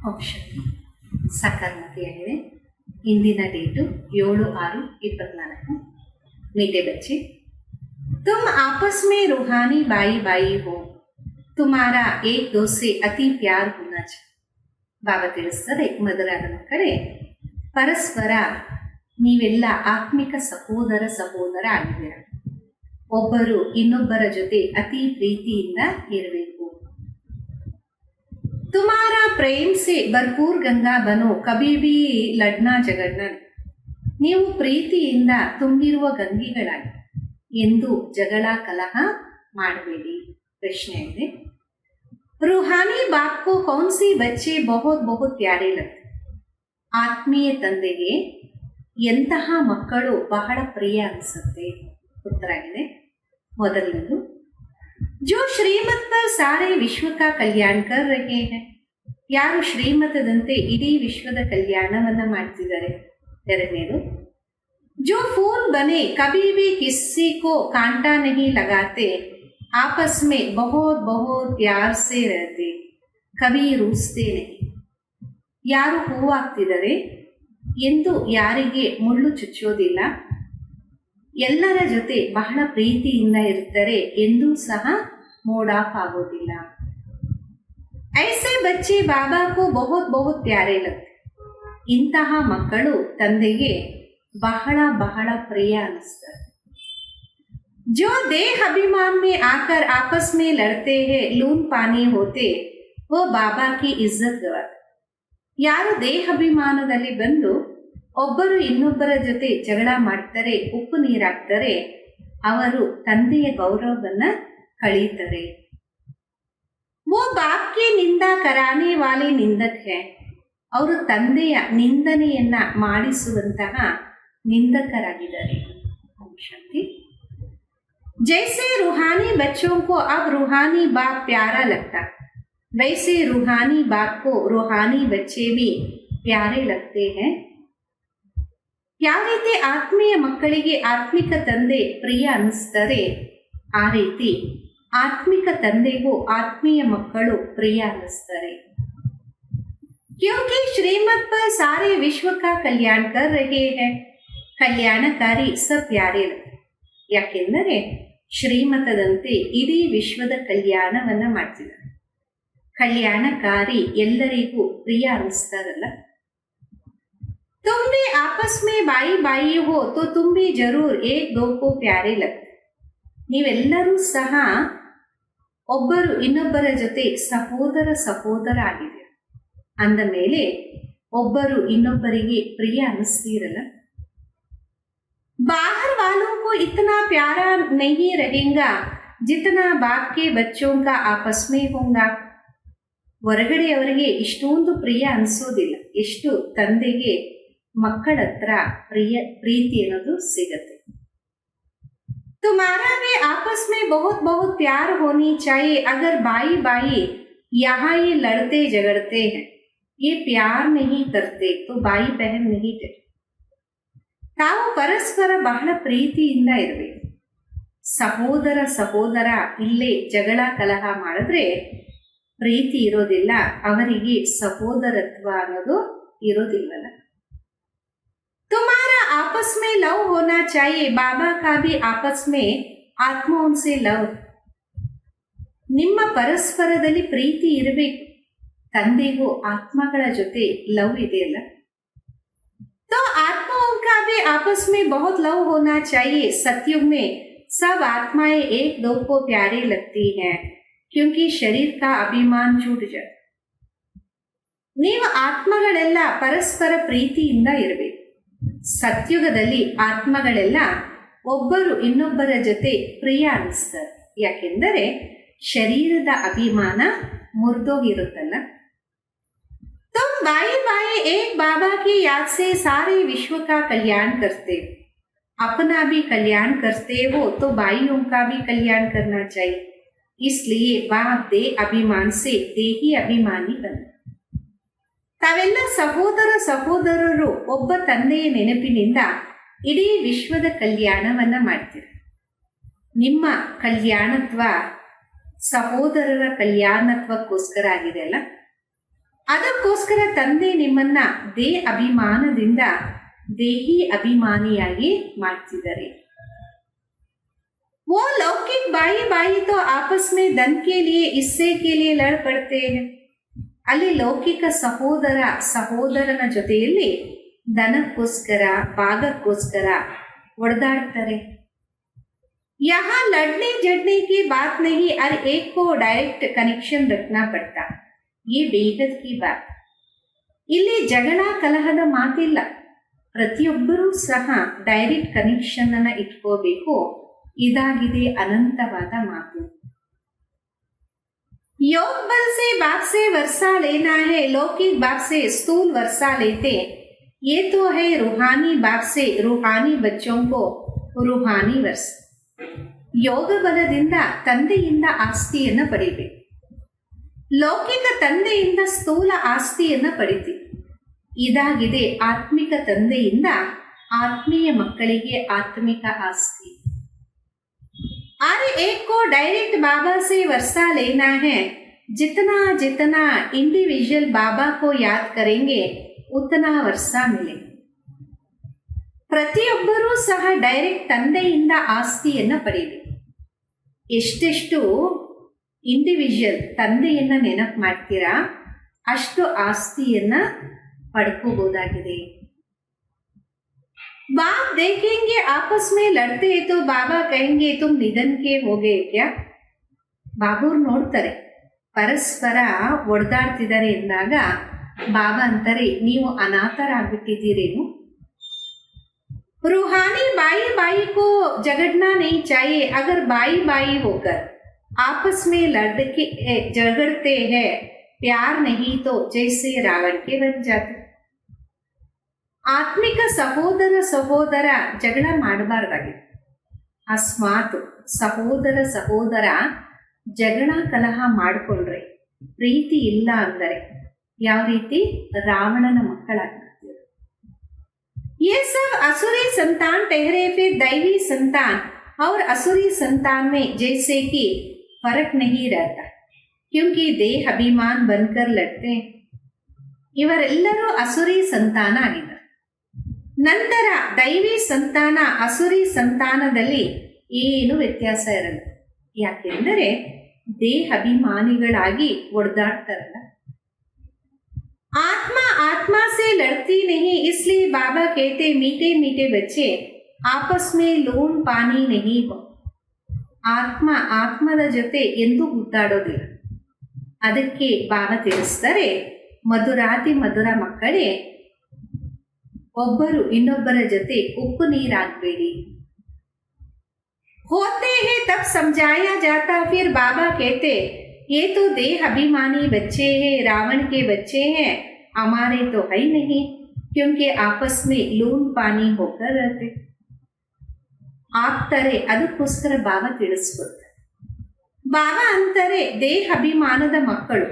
Option ಸಕಾರಾತ್ಮಕವಾಗಿದೆ. ಇಂದಿನ date 7/6/24. मीठे बच्चे, तुम आपस में रूहानी बाई बाई हो, तुम्हारा एक दो से अति प्यार होना चाहिए. ಬಾಬಾ ತಿಳಿಸ್ತಾರೆ, ಮಧುರಾದ ಮಕ್ಕಳೇ, ಪರಸ್ಪರ ನೀವೆಲ್ಲ ಆತ್ಮಿಕ ಸಹೋದರ ಆಗಿದ್ದೀರ. ಒಬ್ಬರು ಇನ್ನೊಬ್ಬರ ಜೊತೆ ಅತಿ ಪ್ರೀತಿಯಿಂದ ಇರಬೇಕು. तुम्हारा प्रेम से भरपूर गंगा बनो, कभी भी लड़ना झगड़ना. ನೀವು ಪ್ರೀತಿಯಿಂದ ತುಂಬಿರುವ ಗಂಗೆಗಳಾಗಿ ಎಂದು ಜಗಳ ಕಲಹ ಮಾಡಬೇಡಿ. ಪ್ರಶ್ನೆ ಇದೆ, रूहानी बाप को कौन सी बच्चे बहुत बहुत प्यारे लगते. ಆತ್ಮೀಯ ತಂದೆಗೆ ಎಂತಹ ಮಕ್ಕಳು ಬಹಳ ಪ್ರಿಯ ಅನಿಸುತ್ತೆ. ಉತ್ತರ ಆಗಿದೆ ಮೊದಲನೇದು, जो श्रीमत पर सारे विश्व का कल्याण कर रहे हैं. ಯಾರು ಶ್ರೀಮತದಂತೆ ಇಡೀ ವಿಶ್ವದ ಕಲ್ಯಾಣವನ್ನ ಮಾಡ್ತಿದ್ದಾರೆ. ಎರಡನೇದು, जो फूल बने कभी भी किसी को कांटा नहीं लगाते, आपस में बहुत बहुत प्यार से रहते, कभी रूसते नहीं. ಯಾರು ಹೂವಾಗ್ತಿದ್ದಾರೆ ಎಂದು ಯಾರಿಗೆ ಮುಳ್ಳು ಚುಚ್ಚೋದಿಲ್ಲ, ಎಲ್ಲರ ಜೊತೆ ಬಹಳ ಪ್ರೀತಿಯಿಂದ ಇರ್ತಾರೆ, ಎಂದೂ ಸಹ ಮೂಡ್ ಆಫ್ ಆಗೋದಿಲ್ಲ. ಐಸೆ ಬಚ್ಚೆ ಬಾಬಾ ಕೋ ಬಹುತ್ ಬಹುತ್ ಪ್ಯಾರೆ ಲಗ್ತೆ. ಇಂತಹ ಮಕ್ಕಳು ತಂದೆಗೆ ಬಹಳ ಬಹಳ ಪ್ರಿಯ ಅನಿಸ್ತಾರೆ. जो देह अभिमान में आकर आपस में लड़ते हैं, लून पानी होते, वो बाबा की इज्जत गवाते. ಯಾರು ದೇಹಾಭಿಮಾನದಲ್ಲಿ ಬಂದು ಒಬ್ಬರು ಇನ್ನೊಬ್ಬರ ಜೊತೆ ಜಗಳ ಮಾಡ್ತಾರೆ, ಉಪ್ಪು ನೀರಾಕ್ತಾರೆ, ಅವರು ತಂದೆಯ ಗೌರವವನ್ನ ಕಳೀತಾರೆ. वो बाप की निंदा कराने वाले निंदक है. ಅವರು ತಂದೆಯ ನಿಂದನೆಯನ್ನ ಮಾಡಿಸುವಂತಹ ನಿಂದಕರಾಗಿದ್ದಾರೆ. ಶಾಂತಿ. जैसे रूहानी बच्चों को अब रूहानी बाप प्यारा लगता, वैसे रूहानी बाप को रूहानी बच्चे भी प्यारे लगते हैं. ಯಾವ ರೀತಿ ಆತ್ಮೀಯ ಮಕ್ಕಳಿಗೆ ಆತ್ಮಿಕ ತಂದೆ ಪ್ರಿಯ ಅನಿಸ್ತಾರೆ, ಆ ರೀತಿ ಆತ್ಮಿಕ ತಂದೆಗೂ ಆತ್ಮೀಯ ಮಕ್ಕಳು ಪ್ರಿಯ ಅನಿಸ್ತಾರೆ. क्योंकि श्रीमत पर सारे विश्व का कल्याण कर रहे हैं, ಕಲ್ಯಾಣಕಾರಿ ಸ ಪ್ಯಾರೆ. ಯಾಕೆಂದರೆ ಶ್ರೀಮತದಂತೆ ಇಡೀ ವಿಶ್ವದ ಕಲ್ಯಾಣವನ್ನ ಮಾಡ್ತಿದ್ದಾರೆ. ಕಲ್ಯಾಣಕಾರಿ ಎಲ್ಲರಿಗೂ ಪ್ರಿಯ ಅನಿಸ್ತಾರಲ್ಲ. तुम भी आपस में बाई बाई हो तो तुम भी जरूर एक दो को प्यारे लगते. ನೀವೆಲ್ಲರೂ ಸಹ ಒಬ್ಬರು ಇನ್ನೊಬ್ಬರ ಜೊತೆ ಸಹೋದರ ಆಗಿದೆ. ಅಂದ ಮೇಲೆ ಒಬ್ಬರು ಇನ್ನೊಬ್ಬರಿಗೆ ಪ್ರಿಯ ಅನಿಸ್ತೀರಲ್ಲ. बाहर वालों को इतना प्यारा नहीं रहेगा जितना बाप के बच्चों का आपस में होगा. ಹೊರಗಡೆಯವರಿಗೆ ಇಷ್ಟೊಂದು ಪ್ರಿಯ ಅನಿಸೋದಿಲ್ಲ ಎಷ್ಟು ತಂದೆಗೆ ಮಕ್ಕಳ ಹತ್ರ ಪ್ರೀತಿ ಅನ್ನೋದು ಸಿಗತ್ತೆ. तुम्हारा भी आपस में बहुत बहुत प्यार होनी चाहिए. अगर भाई भाई यहाँ ये लड़ते झगड़ते हैं, ये प्यार नहीं करते तो भाई बहन नहीं थे. ತಾವು ಪರಸ್ಪರ ಬಹಳ ಪ್ರೀತಿಯಿಂದ ಇರಬೇಕು. ಸಹೋದರ ಇಲ್ಲೇ ಜಗಳ ಕಲಹ ಮಾಡಿದ್ರೆ ಪ್ರೀತಿ ಇರೋದಿಲ್ಲ, ಅವರಿಗೆ ಸಹೋದರತ್ವ ಅನ್ನೋದು ಇರೋದಿಲ್ಲಲ್ಲ. तुम्हारा आपस में लव होना चाहिए, बाबा का भी आपस में आत्माओं से लव. ನಿಮ್ಮ ಪರಸ್ಪರದಲ್ಲಿ ಪ್ರೀತಿ ಇರಬೇಕು. ತಂದೆಗೂ ಆತ್ಮಗಳ ಜೊತೆ ಲವ್ ಇದೆಯಲ್ಲ. तो आत्माओं का भी आपस में बहुत लव होना चाहिए. सतयुग में सब आत्माएं एक दो को प्यारे लगती हैं, क्योंकि शरीर का अभिमान छूट जाए. ನೀವು ಆತ್ಮಗಳೆಲ್ಲ ಪರಸ್ಪರ ಪ್ರೀತಿಯಿಂದ ಇರಬೇಕು. ಸತ್ಯುಗದಲ್ಲಿ ಆತ್ಮಗಳೆಲ್ಲ ಒಬ್ಬರು ಇನ್ನೊಬ್ಬರ ಜೊತೆ ಪ್ರಿಯ ಅನಿಸ್ತಾರೆ. ಯಾಕೆಂದರೆ ಶರೀರದ ಅಭಿಮಾನ ಮುರಿದೋಗಿರುತ್ತಲ್ಲ. तुम भाई भाई एक बाबा की याद से सारे विश्व का कल्याण करते हो, अपना भी कल्याण करते हो तो भाइयों का भी कल्याण करना चाहिए. इसलिए बाप दे अभिमान से देही अभिमानी बने. ತಾವೆಲ್ಲ ಸಹೋದರರು ಒಬ್ಬ ತಂದೆಯ ನೆನಪಿನಿಂದ ಇಡೀ ವಿಶ್ವದ ಕಲ್ಯಾಣವನ್ನ ಮಾಡ್ತೀರಿ. ನಿಮ್ಮ ಕಲ್ಯಾಣತ್ವ ಸಹೋದರರ ಕಲ್ಯಾಣತ್ವಕ್ಕೋಸ್ಕರ ಆಗಿದೆ ಅಲ್ಲ. ಅದಕ್ಕೋಸ್ಕರ ತಂದೆ ನಿಮ್ಮನ್ನ ಅಭಿಮಾನದಿಂದ ದೇಹಿ ಅಭಿಮಾನಿಯಾಗಿ ಮಾಡ್ತಿದ್ದಾರೆ. वो लौकिक बाई बाई तो आपस में धन के लिए हिस्से के लिए लड़ पड़ते हैं. ಅಲ್ಲಿ ಲೌಕಿಕ ಸಹೋದರನ ಜೊತೆಯಲ್ಲಿ ಧನಕ್ಕೋಸ್ಕರ ಭಾಗಕ್ಕೋಸ್ಕರ ಒಡೆದಾಡ್ತಾರೆ. यहाँ लड़ने झड़ने की बात नहीं, हर एक को डायरेक्ट कनेक्शन रखना पड़ता. ये बेहद की बात. ಇಲ್ಲಿ ಜಗಳ ಕಲಹದ ಮಾತಿಲ್ಲ. ಪ್ರತಿಯೊಬ್ಬರೂ ಸಹ ಡೈರೆಕ್ಟ್ ಕನೆಕ್ಷನ್ ಅನ್ನ ಇಟ್ಕೋಬೇಕು. ಇದಾಗಿದೆ ಅನಂತವಾದ ಮಾತು. योग बल से बाप से वर्षा लेना है, लौकिक बाप से स्थूल वर्षा लेते. ये तो है रूहानी बाप से रूहानी बच्चों को रूहानी वर्ष. ಯೋಗ ಬಲದಿಂದ ತಂದೆಯಿಂದ ಆಸ್ತಿಯನ್ನ ಪಡಿಬೇಕು. ಲೌಕಿಕ ತಂದೆಯಿಂದ ಸ್ಥೂಲ ಆಸ್ತಿಯನ್ನ ಪಡಿತೀವಿ. ಇದಾಗಿದೆ ಆತ್ಮಿಕ ತಂದೆಯಿಂದ ಆತ್ಮೀಯ ಮಕ್ಕಳಿಗೆ ಆತ್ಮಿಕ ಆಸ್ತಿ. हर एक को डायरेक्ट बाबा से वर्षा लेना है. जितना जितना इंडिविजुअल बाबा को याद करेंगे उतना वर्षा मिले. ಪ್ರತಿಯೊಬ್ಬರೂ ಸಹ ಡೈರೆಕ್ಟ್ ತಂದೆಯಿಂದ ಆಸ್ತಿಯನ್ನ ಪಡೆಯಬೇಕು. ಎಷ್ಟೆಷ್ಟು ಇಂಡಿವಿಜುವಲ್ ತಂದೆಯನ್ನ ನೆನಪು ಮಾಡ್ತೀರಾ ಅಷ್ಟು ಆಸ್ತಿಯನ್ನ ಪಡ್ಕೋಬಹುದಾಗಿದೆ. बाप देखेंगे आपस में लड़ते तो बाबा कहेंगे तुम निधन के हो गए क्या. ಬಾಬೂರ್ ನೋಡ್ತಾರೆ ಪರಸ್ಪರ ಒಡೆದಾಡ್ತಿದ್ದಾರೆ ಎಂದಾಗ ಬಾಬಾ ಅಂತಾರೆ ನೀವು ಅನಾಥರಾಗ್ಬಿಟ್ಟಿದ್ದೀರೇನು. रूहानी बाई बाई को झगड़ना नहीं चाहिए. अगर बाई बाई होकर आपस में झगड़ते हैं प्यार नहीं तो जैसे रावण के बन जाते. ಆತ್ಮಿಕ ಸಹೋದರ ಜಗಳ ಮಾಡಬಾರ್ದಾಗಿದೆ. ಅಸ್ಮಾತ್ ಸಹೋದರ ಜಗಳ ಕಲಹ ಮಾಡಿಕೊಂಡ್ರೆ ಪ್ರೀತಿ ಇಲ್ಲ ಅಂದರೆ ಯಾವ ರೀತಿ ರಾವಣನ ಮಕ್ಕಳಾಗ್ತಾರೆ. ये सब असुरी संतान ठहरे, फिर दैवी संतान और असुरी संतान में जैसे कि फर्क नहीं रहता क्योंकि देह अभिमान बनकर लड़ते हैं. ಇವರೆಲ್ಲರೂ ಅಸುರಿ ಸಂತಾನ ಆಗಿದ್ದಾರೆ. ನಂತರ ದೈವಿ ಸಂತಾನ ಅಸುರಿ ಸಂತಾನದಲ್ಲಿ ಏನು ವ್ಯತ್ಯಾಸ ಇರಲ್ಲ. ಯಾಕೆಂದರೆ ದೇಹ ಅಭಿಮಾನಿಗಳಾಗಿ ಒಡೆದಾಡ್ತಾರಲ್ಲ. आत्मा आत्मा से लड़ती नहीं, इसलिए बाबा कहते मीठे मीठे बच्चे आपस में लून पानी नहीं हो. ಆತ್ಮ ಆತ್ಮದ ಜೊತೆ ಎಂದೂ ಗುದ್ದಾಡೋದಿಲ್ಲ. ಅದಕ್ಕೆ ಬಾಬಾ ತಿಳಿಸ್ತಾರೆ ಮಧುರಾತಿ ಮಧುರ ಮಕ್ಕಳೇ ಒಬ್ಬರು ಇನ್ನೊಬ್ಬರ ಜೊತೆ ಉಪ್ಪು ನೀರಾಗಬೇಡಿ. होते हैं तब समझाया जाता, फिर बाबा कहते ये तो देह अभिमानी बच्चे हैं, रावण के बच्चे हैं, हमारे तो है ही नहीं क्योंकि आपस में लून पानी होकर रहते. ಆಗ್ತಾರೆ. ಅದಕ್ಕೋಸ್ಕರ ಬಾಬಾ ತಿಳಿಸ್ಕೊಡ್ತಾರೆ. ಬಾಬಾ ಅಂತಾರೆ ದೇಹ ಅಭಿಮಾನದ ಮಕ್ಕಳು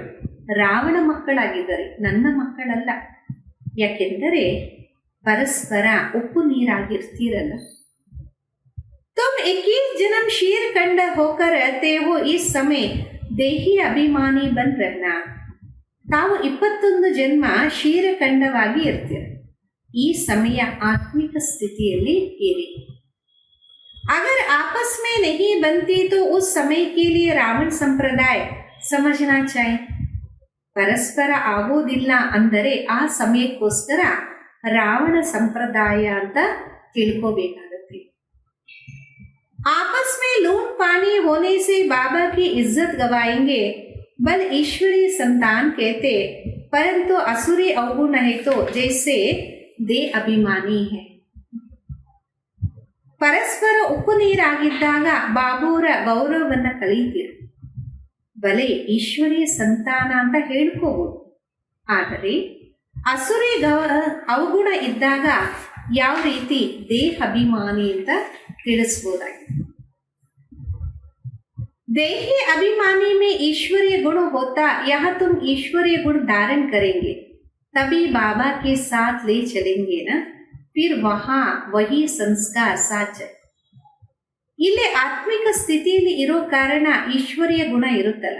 ರಾವಣ ಮಕ್ಕಳಾಗಿದ್ದಾರೆ, ನನ್ನ ಮಕ್ಕಳಲ್ಲ. ಯಾಕೆಂದರೆ ಪರಸ್ಪರ ಉಪ್ಪು ನೀರಾಗಿರ್ತೀರಲ್ಲ. तुम 21 जन्म शीर कंड होकर रहते हो, इस समय ದೇಹಿ ಅಭಿಮಾನಿ ಬನ್ रहना. ತಾವು 21 ಜನ್ಮ ಕ್ಷೀರಖಂಡವಾಗಿ ಇರ್ತೀರ. ಈ ಸಮಯ ಆತ್ಮಿಕ ಸ್ಥಿತಿಯಲ್ಲಿ ಇರಿ. अगर आपस में नहीं बनती तो उस समय के लिए रावण संप्रदाय समझना चाहिए. ಪರಸ್ಪರ ಆಗೋದಿಲ್ಲ ಅಂದರೆ ಆ ಸಮಯಕ್ಕೋಸ್ಕರ ರಾವಣ ಸಂಪ್ರದಾಯ ಅಂತ ತಿಳ್ಕೋಬೇಕಾಗತ್ತೆ. आपस में लून पानी होने से बाबा की इज्जत गवाएंगे. बल ईश्वरीय संतान कहते परंतु असुरी अवगुण है तो जैसे दे अभिमानी है. ಪರಸ್ಪರ ಉಪ್ಪು ನೀರಾಗಿದ್ದಾಗ ಬಾಬೂರ ಗೌರವವನ್ನು ಕಳೀತೀರ. ಬಲೆ ಈಶ್ವರೀಯ ಸಂತಾನ ಅಂತ ಹೇಳ್ಕೋಬಹುದು. ಆದರೆ ಅಸುರಿ ಅವಗುಣ ಇದ್ದಾಗ ಯಾವ ರೀತಿ ದೇಹ ಅಭಿಮಾನಿ ಅಂತ ತಿಳಿಸ್ಬೋದಾಗಿದೆ. देही अभिमानी में ईश्वरीय गुण होता, यहाँ तुम ईश्वरीय गुण धारण करेंगे तभी बाबा के साथ ले चलेंगे ना, फिर वहां वही संस्कार साच. ಇಲ್ಲಿ ಆತ್ಮಿಕ ಸ್ಥಿತಿಯಲ್ಲಿ ಇರೋ ಕಾರಣ ಈಶ್ವರೀಯ ಗುಣ ಇರುತ್ತಲ್ಲ,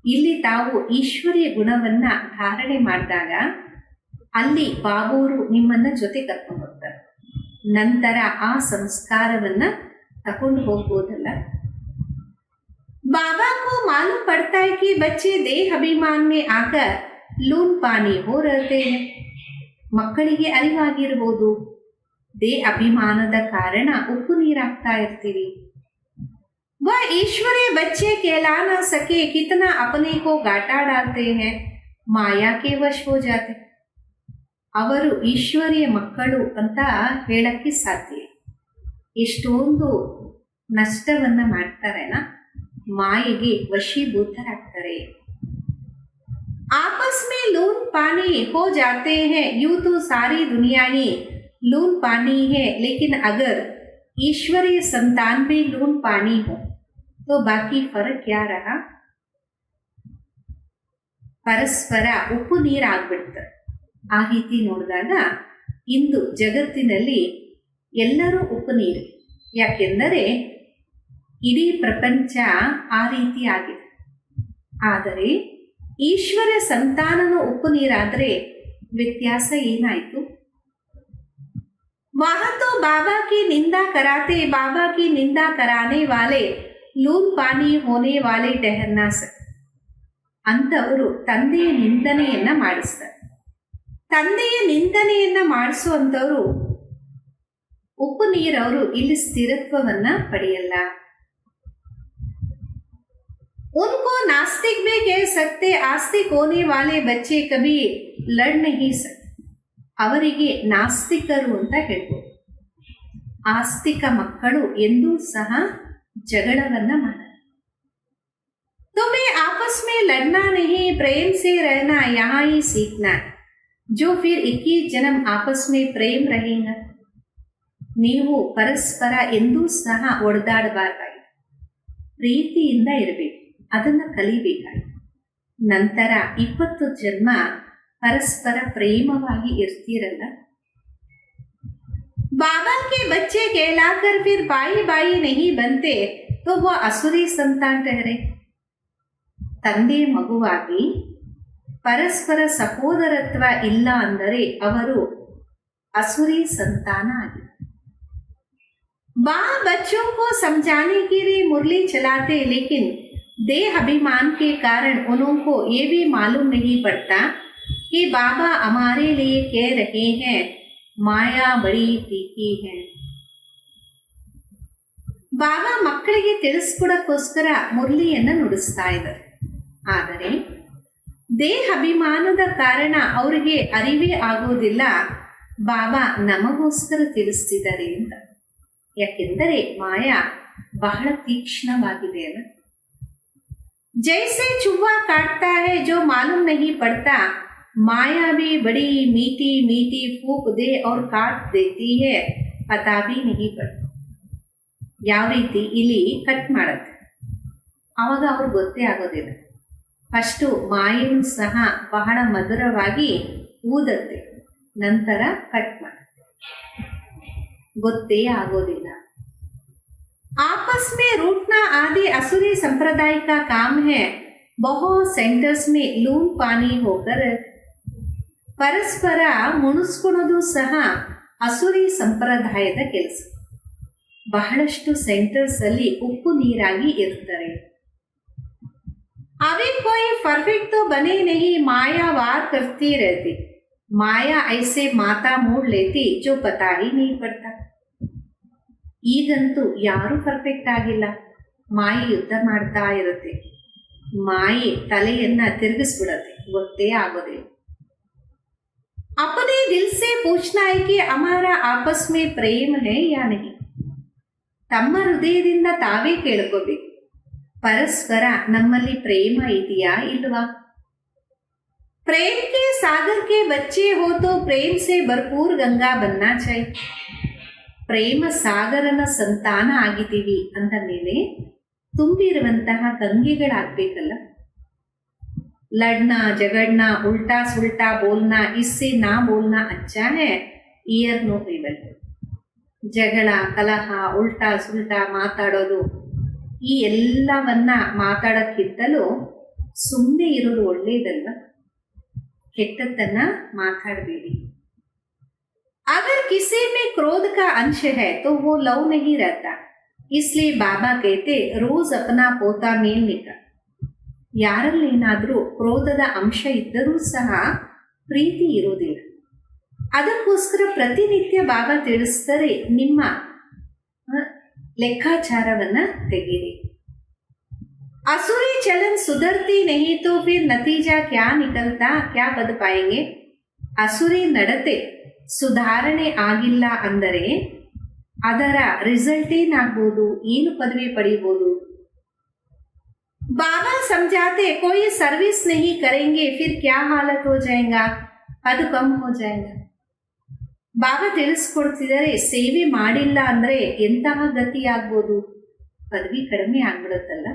ಇಲ್ಲಿ ತಾವು ಈಶ್ವರಿಯ ಗುಣವನ್ನ ಧಾರಣೆ ಮಾಡಿದಾಗ ಅಲ್ಲಿ ಬಾಬೂರು ನಿಮ್ಮನ್ನ ಜೊತೆ ಕರ್ಕೊಂಡು ಹೋಗ್ತಾರೆ. ನಂತರ ಆ ಸಂಸ್ಕಾರವನ್ನ ತಕೊಂಡು ಹೋಗ್ಬೋದಲ್ಲ. बाबा को मालूम पड़ता है कि बच्चे देह अभिमान में आकर लून पानी हो रहते हैं. ಮಕ್ಕಳಿಗೆ ಅರಿವಾಗಿರಬಹುದು, ದೇಹ ಅಭಿಮಾನದ ಕಾರಣ ಉಪ್ಪು ನೀರಾಗ್ತಾ ಇರ್ತೀವಿ. वह ईश्वरीय बच्चे कहला ना सके कितना अपने को गाटा डालते हैं, माया के वश हो जाते. ಅವರು ಈಶ್ವರಿಯ ಮಕ್ಕಳು ಅಂತ ಹೇಳಕ್ಕೆ ಸಾಧ್ಯ. ಎಷ್ಟೊಂದು ನಷ್ಟವನ್ನ ಮಾಡ್ತಾರೆನಾ, ಮಾಯೆಗೆ ವಶೀಭೂತರಾಗ್ತಾರೆ. आपस में लून पानी हो जाते हैं. यूं तो सारी दुनिया ही लून पानी है, लेकिन अगर ईश्वरीय संतान में लून पानी हो तो बाकी फर्क क्या रहा. ಪರಸ್ಪರ ಉಪ್ಪು ನೀರಾಗ್ಬಿಡ್ತಾರೆ. ಆ ರೀತಿ ನೋಡಿದಾಗ ಇಂದು ಜಗತ್ತಿನಲ್ಲಿ ಎಲ್ಲರೂ ಉಪ್ಪು ನೀರು. ಯಾಕೆಂದರೆ ಇಡೀ ಪ್ರಪಂಚ ಆ ರೀತಿ ಆಗಿದೆ. ಆದರೆ ಈಶ್ವರ ಸಂತಾನನು ಉಪ್ಪು ನೀರಾದರೆ ವ್ಯತ್ಯಾಸ ಏನಾಯಿತು. वहाँ तो बाबा की निंदा कराते, बाबा की निंदा कराने वाले लून पानी होने वाले ठहरना सके. ಅಂತವರು ತಂದೆಯ ನಿಂದನೆಯನ್ನ ಮಾಡಿಸ್ತಾರೆ. ತಂದೆಯ ನಿಂದನೆಯನ್ನ ಮಾಡಿಸುವಂಥವರು ಉಪ್ಪು ನೀರವರು ಇಲ್ಲಿ ಸ್ಥಿರತ್ವವನ್ನ ಪಡೆಯಲ್ಲ. उनको नास्तिक भी कह सकते. आस्तिक होने वाले बच्चे कभी लड़ नहीं सकते. ಅವರಿಗೆ ನಾಸ್ತಿಕರು ಅಂತ ಹೇಳ್ಬೋದು. ಆಸ್ತಿಕ ಮಕ್ಕಳು ಎಂದೂ ಸಹ ಜಗಳವನ್ನ ಮಾಡಲ್ಲ. तुम्हें आपस में लड़ना नहीं, प्रेम से रहना यहाँ ही सीखना. जो फिर 21 जन्म आपस में प्रेम रहेगा. ನೀವು ಪರಸ್ಪರ ಎಂದೂ ಸಹ ಒಡೆದಾಡಬಾರ್ದಾಗಿದೆ. ಪ್ರೀತಿಯಿಂದ ಇರಬೇಕು, ಅದನ್ನ ಕಲಿಬೇಕಾಗಿದೆ. ನಂತರ 20 ಜನ್ಮ ಪರಸ್ಪರ ಪ್ರೇಮವಾಗಿ ಇರ್ತೀರಲ್ಲ. बाबा के बच्चे कहलाकर फिर बाई बाई नहीं बनते तो वो असुरी संतान ठहरे. ತಂದೆ ಮಗುವಾಗಿ ಪರಸ್ಪರ ಸಹೋದರತ್ವ ಇಲ್ಲ ಅಂದರೆ ಅವರು असुरी संतान आगे. माँ बच्चों को समझाने के लिए मुरली चलाते, लेकिन देह अभिमान के कारण उनको ये भी मालूम नहीं पड़ता कि बाबा हमारे लिए कह रहे हैं माया बड़ी तीखी है. ಬಾಬಾ ಮಕ್ಕಳಿಗೆ ತಿಳಿಸ್ಕೊಡಕ್ಕೋಸ್ಕರ ಮುರಳಿಯನ್ನ ನುಡಿಸ್ತಾ ಇದ್ದಾರೆ. ಆದರೆ ದೇಹ ಅಭಿಮಾನದ ಕಾರಣ ಅವರಿಗೆ ಅರಿವೇ ಆಗೋದಿಲ್ಲ ಬಾಬಾ ನಮಗೋಸ್ಕರ ತಿಳಿಸ್ತಿದ್ದಾರೆ ಅಂತ. ಯಾಕೆಂದರೆ ಮಾಯಾ ಬಹಳ ತೀಕ್ಷ್ಣವಾಗಿದೆ ಅಲ್ಲ. जैसे चूहा काटता है जो मालूम नहीं पड़ता, माया भी बड़ी मीठी मीठी फूक दे और काट देती है, पता भी नहीं पड़ता. ಯಾವ ರೀತಿ ಇಲಿ ಕಟ್ ಮಾಡುತ್ತೆ, ಆವಾಗ ಅವ್ರಿಗೆ ಗೊತ್ತೇ ಆಗೋದಿಲ್ಲ. ಫಸ್ಟು ಮಾಯೆಯೂ ಸಹ ಬಹಳ ಮಧುರವಾಗಿ ಊದತ್ತೆ, ನಂತರ ಕಟ್ ಮಾಡುತ್ತೆ, ಗೊತ್ತೇ ಆಗೋದಿಲ್ಲ. आपस में रूठना आदि असुरी संप्रदाय का काम है. बहुत सेंटर्स में लून पानी होकर ಪರಸ್ಪರ ಮುಣಿಸ್ಕೊಳೋದು ಸಹ ಅಸುರಿ ಸಂಪ್ರದಾಯದ ಕೆಲಸ. ಬಹಳಷ್ಟು ಸೆಂಟರ್ಸ್ ಅಲ್ಲಿ ಉಪ್ಪು ನೀರಾಗಿ ಇರ್ತಾರೆ. अभी कोई परफेक्ट तो बने नहीं, माया वार करती रहती. माया ऐसे माता मोड़ लेती जो पता ही नहीं पड़ता. ಈಗಂತೂ ಯಾರು ಪರ್ಫೆಕ್ಟ್ ಆಗಿಲ್ಲ. ಮಾಯೆ ಯುದ್ಧ ಮಾಡ್ತಾ ಇರುತ್ತೆ, ಮಾಯೆ ತಲೆಯನ್ನ ತಿರುಗಿಸ್ಬಿಡತ್ತೆ, ಗೊತ್ತೇ ಆಗೋದಿಲ್ಲ. अपने दिल से पूछना है कि हमारा आपस में प्रेम है या नहीं. ತಮ್ಮ ಹೃದಯದಿಂದ ತಾವೇ ಕೇಳ್ಕೋಬೇಕು, ಪರಸ್ಪರ ನಮ್ಮಲ್ಲಿ ಪ್ರೇಮ ಇದೆಯಾ ಇಲ್ವಾ. प्रेम के सागर के बच्चे हो तो प्रेम से भरपूर गंगा बनना चाहिए. ಪ್ರೇಮ ಸಾಗರನ ಸಂತಾನ ಆಗಿದ್ದೀವಿ ಅಂದ ಮೇಲೆ ತುಂಬಿರುವಂತಹ ಗಂಗೆಗಳಾಗಬೇಕಲ್ಲ. लड़ना झगड़ना उल्टा सुल्टा बोलना इससे ना बोलना अच्छा है. इयर नो रिवल. ಜಗಳ ಕಲಹ ಉಲ್ಟಾ ಸುಲ್ಟಾ ಮಾತಾಡೋದು, ಈ ಎಲ್ಲವನ್ನ ಮಾತಾಡೋಕ್ಕಿಂತಲೂ ಸುಮ್ಮನೆ ಇರೋದು ಒಳ್ಳೇದಲ್ವ, ಕೆಟ್ಟದ್ದನ್ನ ಮಾತಾಡಬೇಡಿ. अगर किसी में क्रोध का अंश है तो वो लव नहीं रहता, इसलिए बाबा कहते रोज अपना पोता ಮೇಲ್ ನಿಕಾ. ಯಾರಲ್ಲೇನಾದ್ರೂ ಕ್ರೋಧದ ಅಂಶ ಇದ್ದರೂ ಸಹ ಪ್ರೀತಿ ಇರುವುದಿಲ್ಲ. ಅದಕ್ಕೋಸ್ಕರ ಪ್ರತಿನಿತ್ಯ ಬಾಬಾ ತಿಳಿಸ್ತಾರೆ, ನಿಮ್ಮ ಲೆಕ್ಕಾಚಾರವನ್ನ ತೆಗೀರಿ. असुरी चलन सुधरती नहीं तो फिर नतीजा क्या निकलता, क्या बद पाएंगे. ಅಸುರಿ ನಡತೆ ಸುಧಾರಣೆ ಆಗಿಲ್ಲ ಅಂದರೆ ಅದರ ರಿಸಲ್ಟ್ ಏನಾಗ್ಬೋದು, ಏನು ಪದವಿ ಪಡಿಬಹುದು. बाबा समझाते कोई सर्विस नहीं करेंगे फिर क्या हालत हो जाएगा, पद कम हो जाएगा. ಬಾಬಾ ತಿಳಿಸ್ಕೊಡ್ತಿದ್ದಾರೆ, ಸೇವೆ ಮಾಡಿಲ್ಲ ಅಂದ್ರೆ ಎಂತಹ ಗತಿ ಆಗ್ಬೋದು, ಪದವಿ ಕಡಿಮೆ ಆಗ್ಬಿಡುತ್ತಲ್ಲ.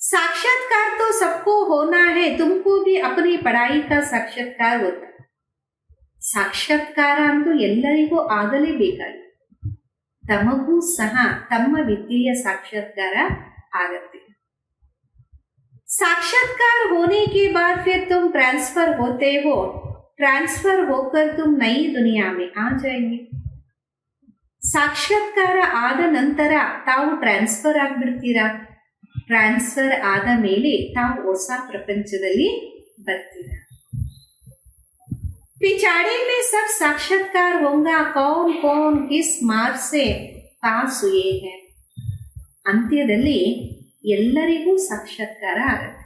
साक्षात्कार तो सबको होना है, तुमको भी अपनी पढ़ाई का साक्षात्कार होता. ಸಾಕ್ಷಾತ್ಕಾರ ಅಂತೂ ಎಲ್ಲರಿಗೂ ಆಗಲೇಬೇಕಾಗಿ, ತಮಗೂ ಸಹ ತಮ್ಮ ವಿದ್ಯೆಯ ಸಾಕ್ಷಾತ್ಕಾರ ಆಗತ್ತೆ. साक्षात्कार होने के बाद फिर तुम ट्रांसफर होते हो, ट्रांसफर होकर तुम नई दुनिया में आ जाएंगे. ಸಾಕ್ಷಾತ್ಕಾರ ಆದ ನಂತರ ತಾವು ಟ್ರಾನ್ಸ್ಫರ್ ಆಗ್ಬಿಡ್ತೀರಾ. ಟ್ರಾನ್ಸ್ಫರ್ ಆದ ಮೇಲೆ ತಾವು ಹೊಸ ಪ್ರಪಂಚದಲ್ಲಿ ಬರ್ತೀರಾ. पिछाड़ी में सब साक्षात्कार होगा, कौन कौन किस मार्ग से पास हुए हैं. ಅಂತ್ಯದಲ್ಲಿ ಎಲ್ಲರಿಗೂ ಸಾಕ್ಷಾತ್ಕಾರ ಆಗುತ್ತೆ,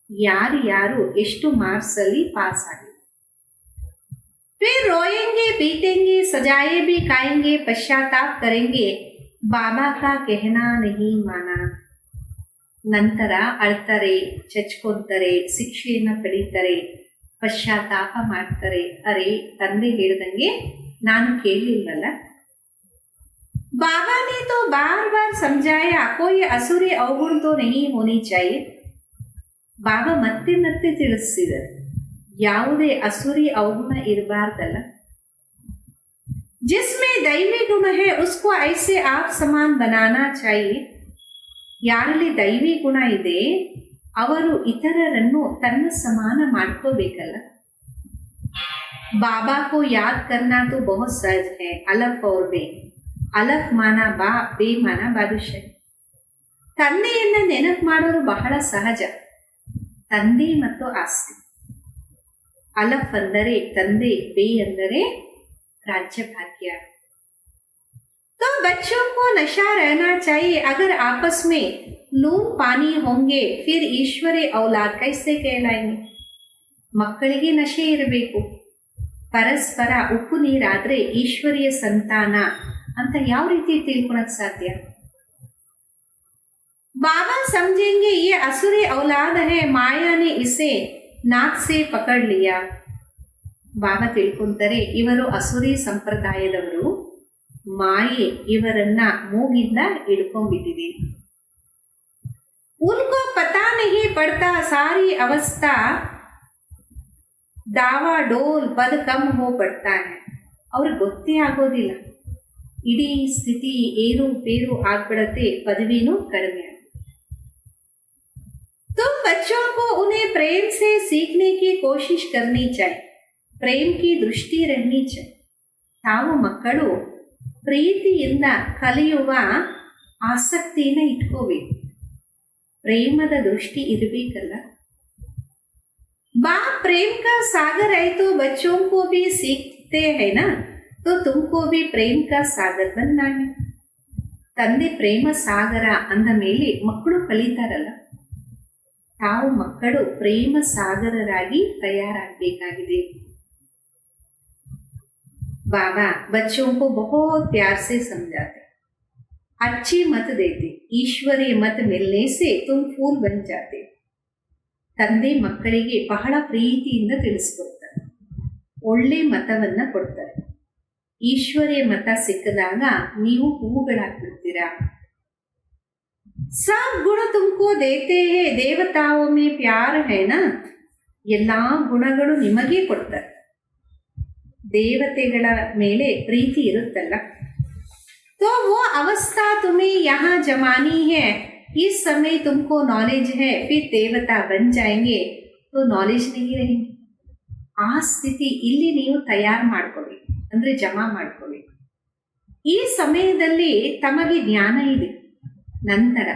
ಯಾರು ಎಷ್ಟು ಮಾರ್ಕ್ಸ್ ಅಲ್ಲಿ ಪಾಸ್ ಆಗಿದೆ. फिर रोएंगे पीटेंगे सजाए भी खाएंगे, पश्चाताप करेंगे, बाबा का कहना नहीं माना. ನಂತರ ಅಳ್ತಾರೆ, ಚಚ್ಕೊಂತಾರೆ, ಶಿಕ್ಷೆಯನ್ನು ಪಡೀತಾರೆ, ಪಶ್ಚಾತ್ತಾಪ ಮಾಡ್ತಾರೆ. ಅರೆ, ತಂದೆ ಹೇಳಿದಂಗೆ ನಾನು ಕೇಳಲಿಲ್ಲಲ್ಲ. बाबा ने तो बार बार समझाया कोई असुरी अवगुण तो नहीं होनी चाहिए. ಬಾಬಾ ಮತ್ತೆ ಮತ್ತೆ ತಿಳಿಸಿದರು, ಯಾವುದೇ ಅಸುರಿ ಅವಗುಣ ಇರಬಾರ್ದಲ್ಲ. जिसमें दैवी गुण है उसको ऐसे आप समान बनाना चाहिए. ಯಾರಲ್ಲಿ ದೈವಿ ಗುಣ ಇದೆ ಅವರು ಇತರರನ್ನು ತನ್ನ ಸಮಾನ ಮಾಡ್ಕೋಬೇಕಲ್ಲ. बाबा को याद करना तो बहुत सहज है, अलफ और बे. ಅಲಫ್ ಮಾನ ಬಾ, ಬೇ ಮಾನ ಬಾದುಷೆ. ತಂದೆಯನ್ನ ನೆನಪು ಮಾಡೋದು ಬಹಳ ಸಹಜ, ತಂದೆ ಮತ್ತು ಆಸ್ತಿ. ಅಲಫ್ ಅಂದರೆ ತಂದೆ, ಬೇ ಅಂದರೆ राज्य भाग्य. तो बच्चों को नशा रहना चाहिए. अगर आपस में लून पानी होंगे फिर ईश्वरी औलाद कैसे कहलाएंगे. ಮಕ್ಕಳಿಗೆ ನಶೆ ಇರಬೇಕು, ಪರಸ್ಪರ ಉಪ್ಪು ನೀರಾದ್ರೆ ಈಶ್ವರಿಯ ಸಂತಾನ ಅಂತ ಯಾವ ರೀತಿ ತಿಳ್ಕೊಳಕ್ ಸಾಧ್ಯ. बाबा समझेंगे ये असुरी औलाद है, माया ने इसे नाक से पकड़ लिया. ಬಾಬಾ ತಿಳ್ಕೊಂತಾರೆ, ಇವರು ಅಸುರಿ ಸಂಪ್ರದಾಯದವರು, ಮಾಯೆ ಇವರನ್ನ ಮೂಗಿಂದ ಹಿಡ್ಕೊಂಡ್ಬಿಟ್ಟಿದೆ. उनको पता नहीं पड़ता सारी अवस्था दावा डोल पद कम हो पड़ता है. ಅವ್ರಿಗೆ ಗೊತ್ತೇ ಆಗೋದಿಲ್ಲ, ಇಡೀ ಸ್ಥಿತಿ ಏರು ಪೇರು ಆಗ್ಬಿಡತ್ತೆ, ಪದವಿನೂ ಕಡಿಮೆ ಆಗುತ್ತೆ. तुम बच्चों को उन्हें प्रेम से सीखने की कोशिश करनी चाहिए. ಪ್ರೇಮ್ ಕಿ ದೃಷ್ಟಿ रहनी चाहिए. ತಾವು ಮಕ್ಕಳು ಪ್ರೀತಿಯಿಂದ ಕಲಿಯುವ ಆಸಕ್ತಿನ ಇಟ್ಕೋಬೇಕು, ಪ್ರೇಮದ ದೃಷ್ಟಿ ಇರಬೇಕಲ್ಲ. बाप प्रेम का सागर है तो बच्चों को भी सीखते हैं ना, तो तुमको भी प्रेम का सागर बनना है. ತಂದೆ ಪ್ರೇಮ ಸಾಗರ ಅಂದ ಮೇಲೆ ಮಕ್ಕಳು ಕಲಿತಾರಲ್ಲ, ತಾವು ಮಕ್ಕಳು ಪ್ರೇಮ ಸಾಗರರಾಗಿ ತಯಾರಾಗಬೇಕಾಗಿದೆ. बाबा बच्चों को बहुत प्यार से समझाते, अच्छी मत देते, ईश्वरीय मत मिलने से तुम फूल बन जाते. ತಂದೆ ಮಕ್ಕಳಿಗೆ ಬಹಳ ಪ್ರೀತಿಯಿಂದ ತಿಳಿಸ್ಕೊಡ್ತಾರೆ, ಒಳ್ಳೆ ಮತವನ್ನ ಕೊಡ್ತಾರೆ. ಈಶ್ವರಿಯ ಮತ ಸಿಕ್ಕದಾಗ ನೀವು ಹೂಗಳಾಗ್ಬಿಡ್ತೀರಾ. सब गुण तुमको देते हैं, देवताओं में प्यार है ना. ಎಲ್ಲಾ ಗುಣಗಳು ನಿಮಗೆ ಕೊಡ್ತಾರೆ, ದೇವತೆಗಳ ಮೇಲೆ ಪ್ರೀತಿ ಇರುತ್ತಲ್ಲ. तो वो अवस्था तुम्हें यहाँ जमानी है, इस समय तुमको नॉलेज है फिर देवता बन जाएंगे तो नॉलेज नहीं रहेंगे. ಆ ಸ್ಥಿತಿ ಇಲ್ಲಿ ನೀವು ತಯಾರು ಮಾಡ್ಕೋಬೇಕು, ಅಂದ್ರೆ ಜಮಾ ಮಾಡ್ಕೋಬೇಕು. ಈ ಸಮಯದಲ್ಲಿ ತಮಗೆ ಜ್ಞಾನ ಇದೆ, ನಂತರ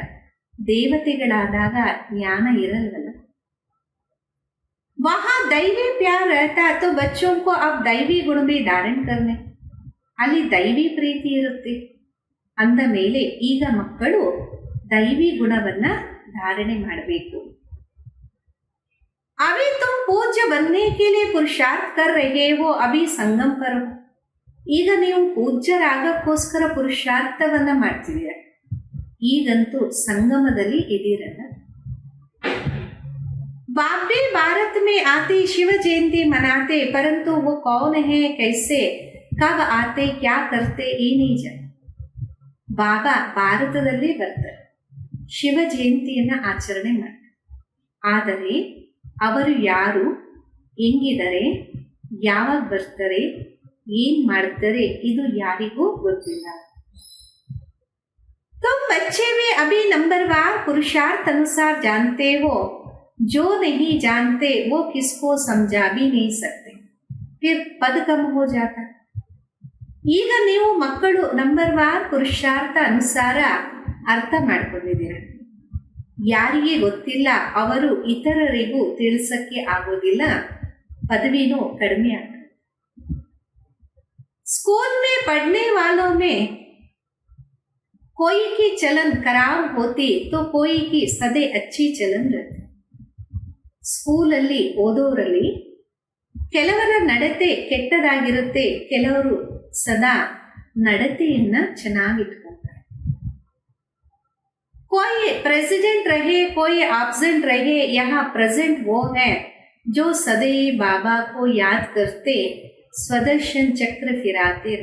ದೇವತೆಗಳಾದಾಗ ಜ್ಞಾನ ಇರಲ್ವಲ್ಲ. वहां दैवी प्यार रहता तो बच्चों को अब दैवी गुण भी धारण करने, ಅಲ್ಲಿ ದೈವಿ ಪ್ರೀತಿ ಇರುತ್ತೆ ಅಂದ ಮೇಲೆ ಈಗ ಮಕ್ಕಳು ದೈವಿ ಗುಣವನ್ನ ಧಾರಣೆ ಮಾಡಬೇಕು. अभी तुम पूज्य बनने के लिए पुरुषार्थ कर रहे हो, अभी संगम करो. ಈಗ ನೀವು ಪೂಜ್ಯರಾಗಕ್ಕೋಸ್ಕರ ಪುರುಷಾರ್ಥವನ್ನ ಮಾಡ್ತಿದ್ದೀರ, ಈಗಂತೂ ಸಂಗಮದಲ್ಲಿ ಇದೀರಲ್ಲ. बाप भी भारत में आते शिव जयंती मनाते, परंतु वो कौन है, कैसे, कब आते, क्या करते ये नहीं जान. ಬಾಬಾ ಭಾರತದಲ್ಲಿ ಬರ್ತಾರೆ, ಶಿವ ಜಯಂತಿಯನ್ನ ಆಚರಣೆ ಮಾಡ್ತಾರೆ. ಆದರೆ ಅವರು ಯಾರು, ಹೆಂಗಿದ್ದಾರೆ, ಯಾವಾಗ ಬರ್ತಾರೆ, ಏನ್ ಮಾಡ್ತಾರೆ, ಇದು ಯಾರಿಗೂ ಗೊತ್ತಿಲ್ಲ. तुम बच्चे में अभी नंबरवार पुरुषार्थ अनुसार जानते हो, जो नहीं जानते वो किसको समझा भी नहीं सकते, फिर पद कम हो जाता. ಈಗ ನೀವು ಮಕ್ಕಳು ನಂಬರ್ವಾರ್ ಪುರುಷಾರ್ಥ ಅನುಸಾರ ಅರ್ಥ ಮಾಡ್ಕೊಂಡಿದ್ದೀರ. ಯಾರಿಗೆ ಗೊತ್ತಿಲ್ಲ ಅವರು ಇತರರಿಗೂ ತಿಳಿಸಕ್ಕೆ ಆಗೋದಿಲ್ಲ, ಪದವಿನೂ ಕಡಿಮೆ ಆಗ್ತದೆ. स्कूल में पढ़ने वालों में कोई की चलन खराब होती तो कोई की सदै अच्छी चलन रहती. ಸ್ಕೂಲಲ್ಲಿ ಓದೋರಲ್ಲಿ ಕೆಲವರ ನಡತೆ ಕೆಟ್ಟದಾಗಿರುತ್ತೆ, ಕೆಲವರು ಸದಾ ನಡತೆಯನ್ನ ಚೆನ್ನಾಗಿಟ್ಕೊಂತಾರೆ. कोई प्रेसिडेंट रहे कोई एब्सेंट रहे, यहाँ प्रेजेंट वो है जो सदैव बाबा को याद करते ಸ್ವದರ್ಶನ್ ಚಕ್ರ ಫಿರಾತೆ.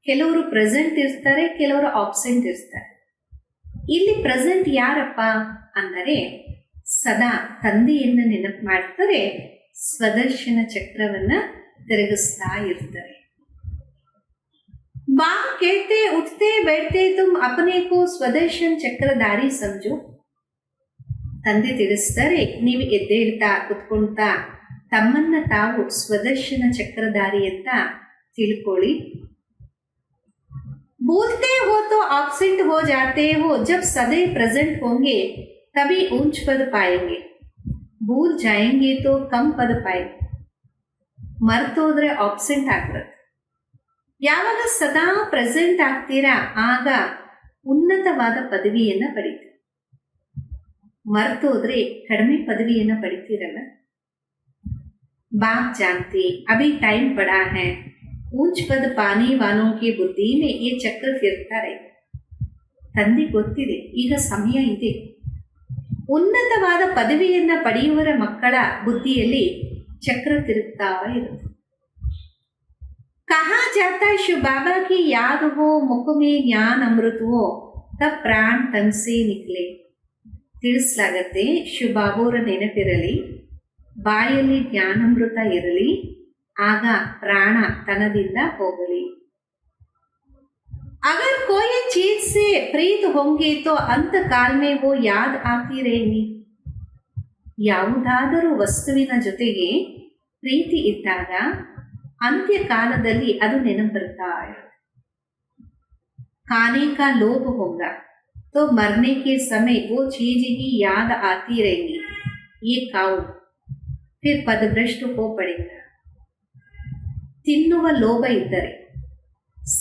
ಕೆಲವರು ಪ್ರೆಸೆಂಟ್ ಇರ್ತಾರೆ, ಕೆಲವರು ಆಬ್ಸೆಂಟ್ ಇರ್ತಾರೆ. ಇಲ್ಲಿ ಪ್ರೆಸೆಂಟ್ ಯಾರಪ್ಪ ಅಂದರೆ ಸದಾ ತಂದೆಯನ್ನ ನೆನಪು ಮಾಡ್ತಾರೆ, ಸ್ವದರ್ಶನ ಚಕ್ರವನ್ನ ತಿರುಗಿಸ್ತಾ ಇರ್ತಾರೆ. बाप कहते उठते बैठते तुम अपने को ಸ್ವದರ್ಶನ ಚಕ್ರಧಾರಿ ಸಮझो. ತಂದೆ ತಿಳಿಸ್ತಾರೆ, ನೀವು ಎದ್ದೇಳ್ತಾ ಕುತ್ಕೊಳ್ತಾ ತಮ್ಮನ್ನ ತಾವು ಸ್ವದರ್ಶನ ಚಕ್ರಧಾರಿ ಅಂತ ತಿಳ್ಕೊಳ್ಳಿ. भूलते हो तो एब्सेंट हो जाते हो, जब सदैव प्रेजेंट होंगे तभी ऊंच पद पाएंगे, भूल जाएंगे तो कम पद पाएंगे. ಮರ್ತೋದ್ರೆ ಆಬ್ಸೆಂಟ್ ಆಗ್ಬಿಡುತ್ತೆ. ಯಾವಾಗ ಸದಾ ಪ್ರೆಸೆಂಟ್ ಆಗ್ತೀರಾ ಆಗ ಉನ್ನತವಾದ ಪದವಿಯನ್ನ ಪಡಿತೀರ. ಮರ್ತೋದ್ರೆ ಕಡಿಮೆ ಪದವಿಯನ್ನ ಪಡಿತೀರಲ್ಲ. बाप जानते अभी टाइम पड़ा है, ऊंच पद पाने वालों की बुद्धि में ये चक्र फिरता रहे. ತಂದೆ ಗೊತ್ತಿದೆ, ಈಗ ಸಮಯ ಇದೆ. ಉನ್ನತವಾದ ಪದವಿಯನ್ನ ಪಡೆಯುವರ ಮಕ್ಕಳ ಬುದ್ಧಿಯಲ್ಲಿ ಚಕ್ರ ತಿರುಗ್ತಾ ಇರುತ್ತೆ. कहा जाता है शिव बाबा की याद हो, मुख में ज्ञान अमृत हो, तब प्राण तन से निकले. ತಿಳಿಸಲಾಗತ್ತೆ, ಶಿವ ಬಾಬೋರ ನೆನಪಿರಲಿ, ಬಾಯಲ್ಲಿ ಜ್ಞಾನಾಮೃತ ಇರಲಿ, ಆಗ ಪ್ರಾಣ ತನದಿಂದ ಹೋಗಲಿ. अगर कोई चीज से प्रीत होंगे तो अंत काल में वो याद आती रहेगी. ಯಾವುದಾದರೂ ವಸ್ತುವಿನ ಜೊತೆಗೆ ಪ್ರೀತಿ ಇದ್ದಾಗ ಅಂತ್ಯ ಕಾಲದಲ್ಲಿ ಅದು ನೆನಪು ಬರ್ತಾ ಇರುತ್ತೆ. खाने का लोभ होगा तो मरने के समय वो चीज ही याद आती रहेगी, ये खाओ फिर पदभ्रष्ट हो पड़ेगा. ತಿನ್ನುವ ಲೋಭ ಇದ್ದರೆ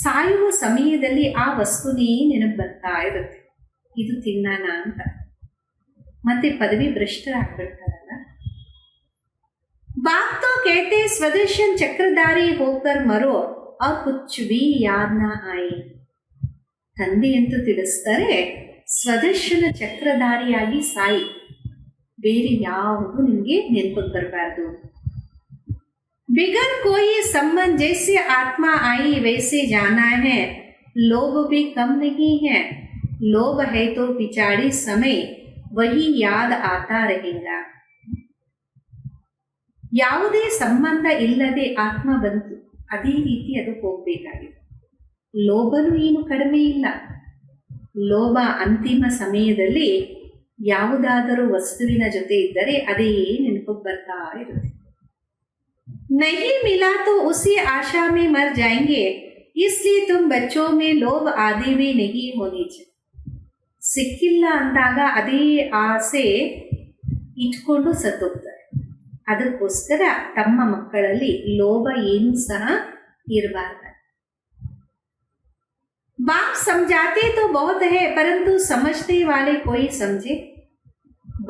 ಸಾಯುವ ಸಮಯದಲ್ಲಿ ಆ ವಸ್ತುನೇ ನೆನಪು ಬರ್ತಾ ಇರುತ್ತೆ, ಇದು ತಿನ್ನಾನ ಅಂತ. ಮತ್ತೆ ಪದವಿ ಭ್ರಷ್ಟರಾಗ್ಬಿಡ್ತಾರಲ್ಲ. बाप तो कहते स्वदर्शन चक्रधारी होकर मरो और कुछ भी याद ना आए. ತಂದೆ ಅಂತೂ ತಿಳಿಸ್ತಾರೆ, ಸ್ವದರ್ಶನ ಚಕ್ರಧಾರಿಯಾಗಿ ಸಾಯಿ, ಬೇರೆ ಯಾವುದು ನಿಮಗೆ ನೆನಪಿಗೆ ಬರಬಾರ್ದು. बिगर कोई संबंध जैसे आत्मा आई वैसे जाना है, लोभ भी कम नहीं है, लोभ है तो पिछाड़ी समय वही याद आता रहेगा. ಯಾವುದೇ ಸಂಬಂಧ ಇಲ್ಲದೆ ಆತ್ಮ ಬಂತು, ಅದೇ ರೀತಿ ಅದು ಹೋಗಬೇಕಾಗಿದೆ. ಲೋಭನೂ ಏನು ಕಡಿಮೆ ಇಲ್ಲ, ಲೋಭ ಅಂತಿಮ ಸಮಯದಲ್ಲಿ ಯಾವುದಾದರೂ ವಸ್ತುವಿನ ಜೊತೆ ಇದ್ದರೆ ಅದೇ ನೆನಪಿಗೆ ಬರ್ತಾ ಇರುತ್ತೆ. नहीं मिला तो उसी आशा में मर जाएंगे, इसलिए तुम बच्चों में लोभ आदि भी नहीं होनी चाहिए. ಸಿಕ್ಕಿಲ್ಲ ಅಂದಾಗ ಅದೇ ಆಸೆ ಇಟ್ಕೊಂಡು ಸತ್ತೋಗ್ತಾರೆ. ಅದಕ್ಕೋಸ್ಕರ ತಮ್ಮ ಮಕ್ಕಳಲ್ಲಿ ಲೋಭ ಏನೂ ಸಹ ಇರಬಾರ್ದು. बाप समझाते तो बहुत है परंतु समझने वाले कोई समझे.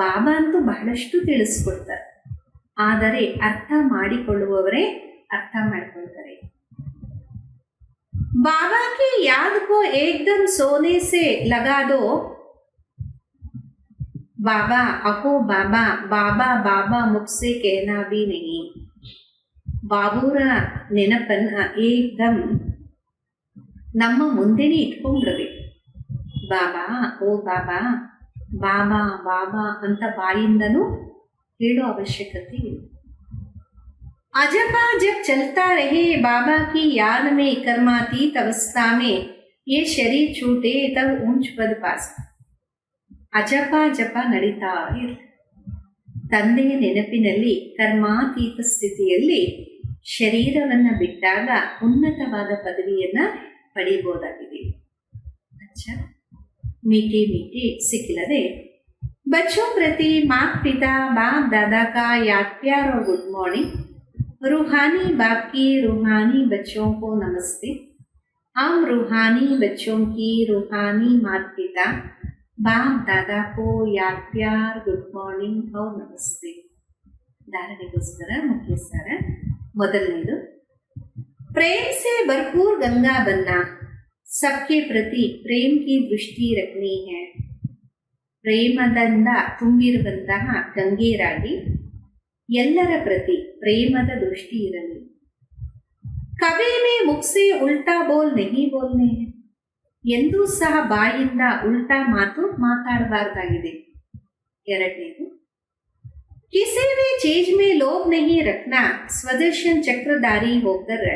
ಬಾಬಾ ಅಂತೂ ಬಹಳಷ್ಟು ತಿಳಿಸ್ಕೊಡ್ತಾರೆ, ಆದರೆ ಅರ್ಥ ಮಾಡಿಕೊಳ್ಳುವವರೇ ಅರ್ಥ ಮಾಡಿಕೊಳ್ತಾರೆ. बाबा की याद को एकदम सोने से लगा दो. बाबा अहो बाबा बाबा बाबा मुझसे कहना भी नहीं. ಬಾಬೂರ ನೆನಪನ್ನ ಏಕ್ದಮ್ ನಮ್ಮ ಮುಂದೆನೇ ಇಟ್ಕೊಂಡ್ಬಿಡ್ಬೇಕು. ಬಾಬಾ ಓ ಬಾಬಾ ಬಾಬಾ ಬಾಬಾ ಅಂತ ಬಾಯಿಂದನೂ ಹೇಳೋ ಅವಶ್ಯಕತೆ ಇಲ್ಲ. अजपा जब चलता रहे बाबा की याद में कर्मातीत अवस्था में ये शरीर छूटे तब ऊंच पद पास. ಅಜಪ ಜಪ ನಡೀತಾ ಇರಲಿ. ತಂದೆಯ ನೆನಪಿನಲ್ಲಿ ಕರ್ಮಾತೀತ ಸ್ಥಿತಿಯಲ್ಲಿ ಶರೀರವನ್ನು ಬಿಟ್ಟಾಗ ಉನ್ನತವಾದ ಪದವಿಯನ್ನ ಪಡೆಯಬಹುದಾಗಿದೆ. अच्छा मीठे मीठे सिखिलदे बच्चों प्रति माता पिता बाप दादा का याद प्यार और गुड मॉर्निंग. रूहानी बाप की रूहानी बच्चों को नमस्ते. हम रूहानी बच्चों की रूहानी माता पिता बाप दादा को याद प्यार गुड मॉर्निंग और नमस्ते. धारणೆಗೋಸ್ಕರ मुख्य सार ಮೊದಲನೇದು, प्रेम से भरपूर गंगा बनना. सबके प्रति प्रेम की दृष्टि रखनी है. ಪ್ರೇಮದಿಂದ ತುಂಬಿರುವಂತಹ ಗಂಗೆಯರಾಗಿ ಎಲ್ಲರ ಪ್ರತಿ ಪ್ರೇಮದ ದೃಷ್ಟಿ ಇರಲಿ. ಕವಿ ಮೇ ಮುಖಸೆ ಉಲ್ಟಾ ಬೋಲ್ ನಹಿ ಬೋಲ್ನೆ. ಎಂದೂ ಸಹ ಬಾಯಿಂದ ಉಲ್ಟಾ ಮಾತು ಮಾತಾಡಬಾರ್ದಾಗಿದೆ. ಎರಡನೇದು, ಕಿಸಿ ಭಿ ಚೀಜ್ ಮೇ ಲೋಭ ನಹಿ ರಖ್ನಾ. ಸ್ವದರ್ಶನ್ ಚಕ್ರಧಾರಿ ಹೋಗರ್.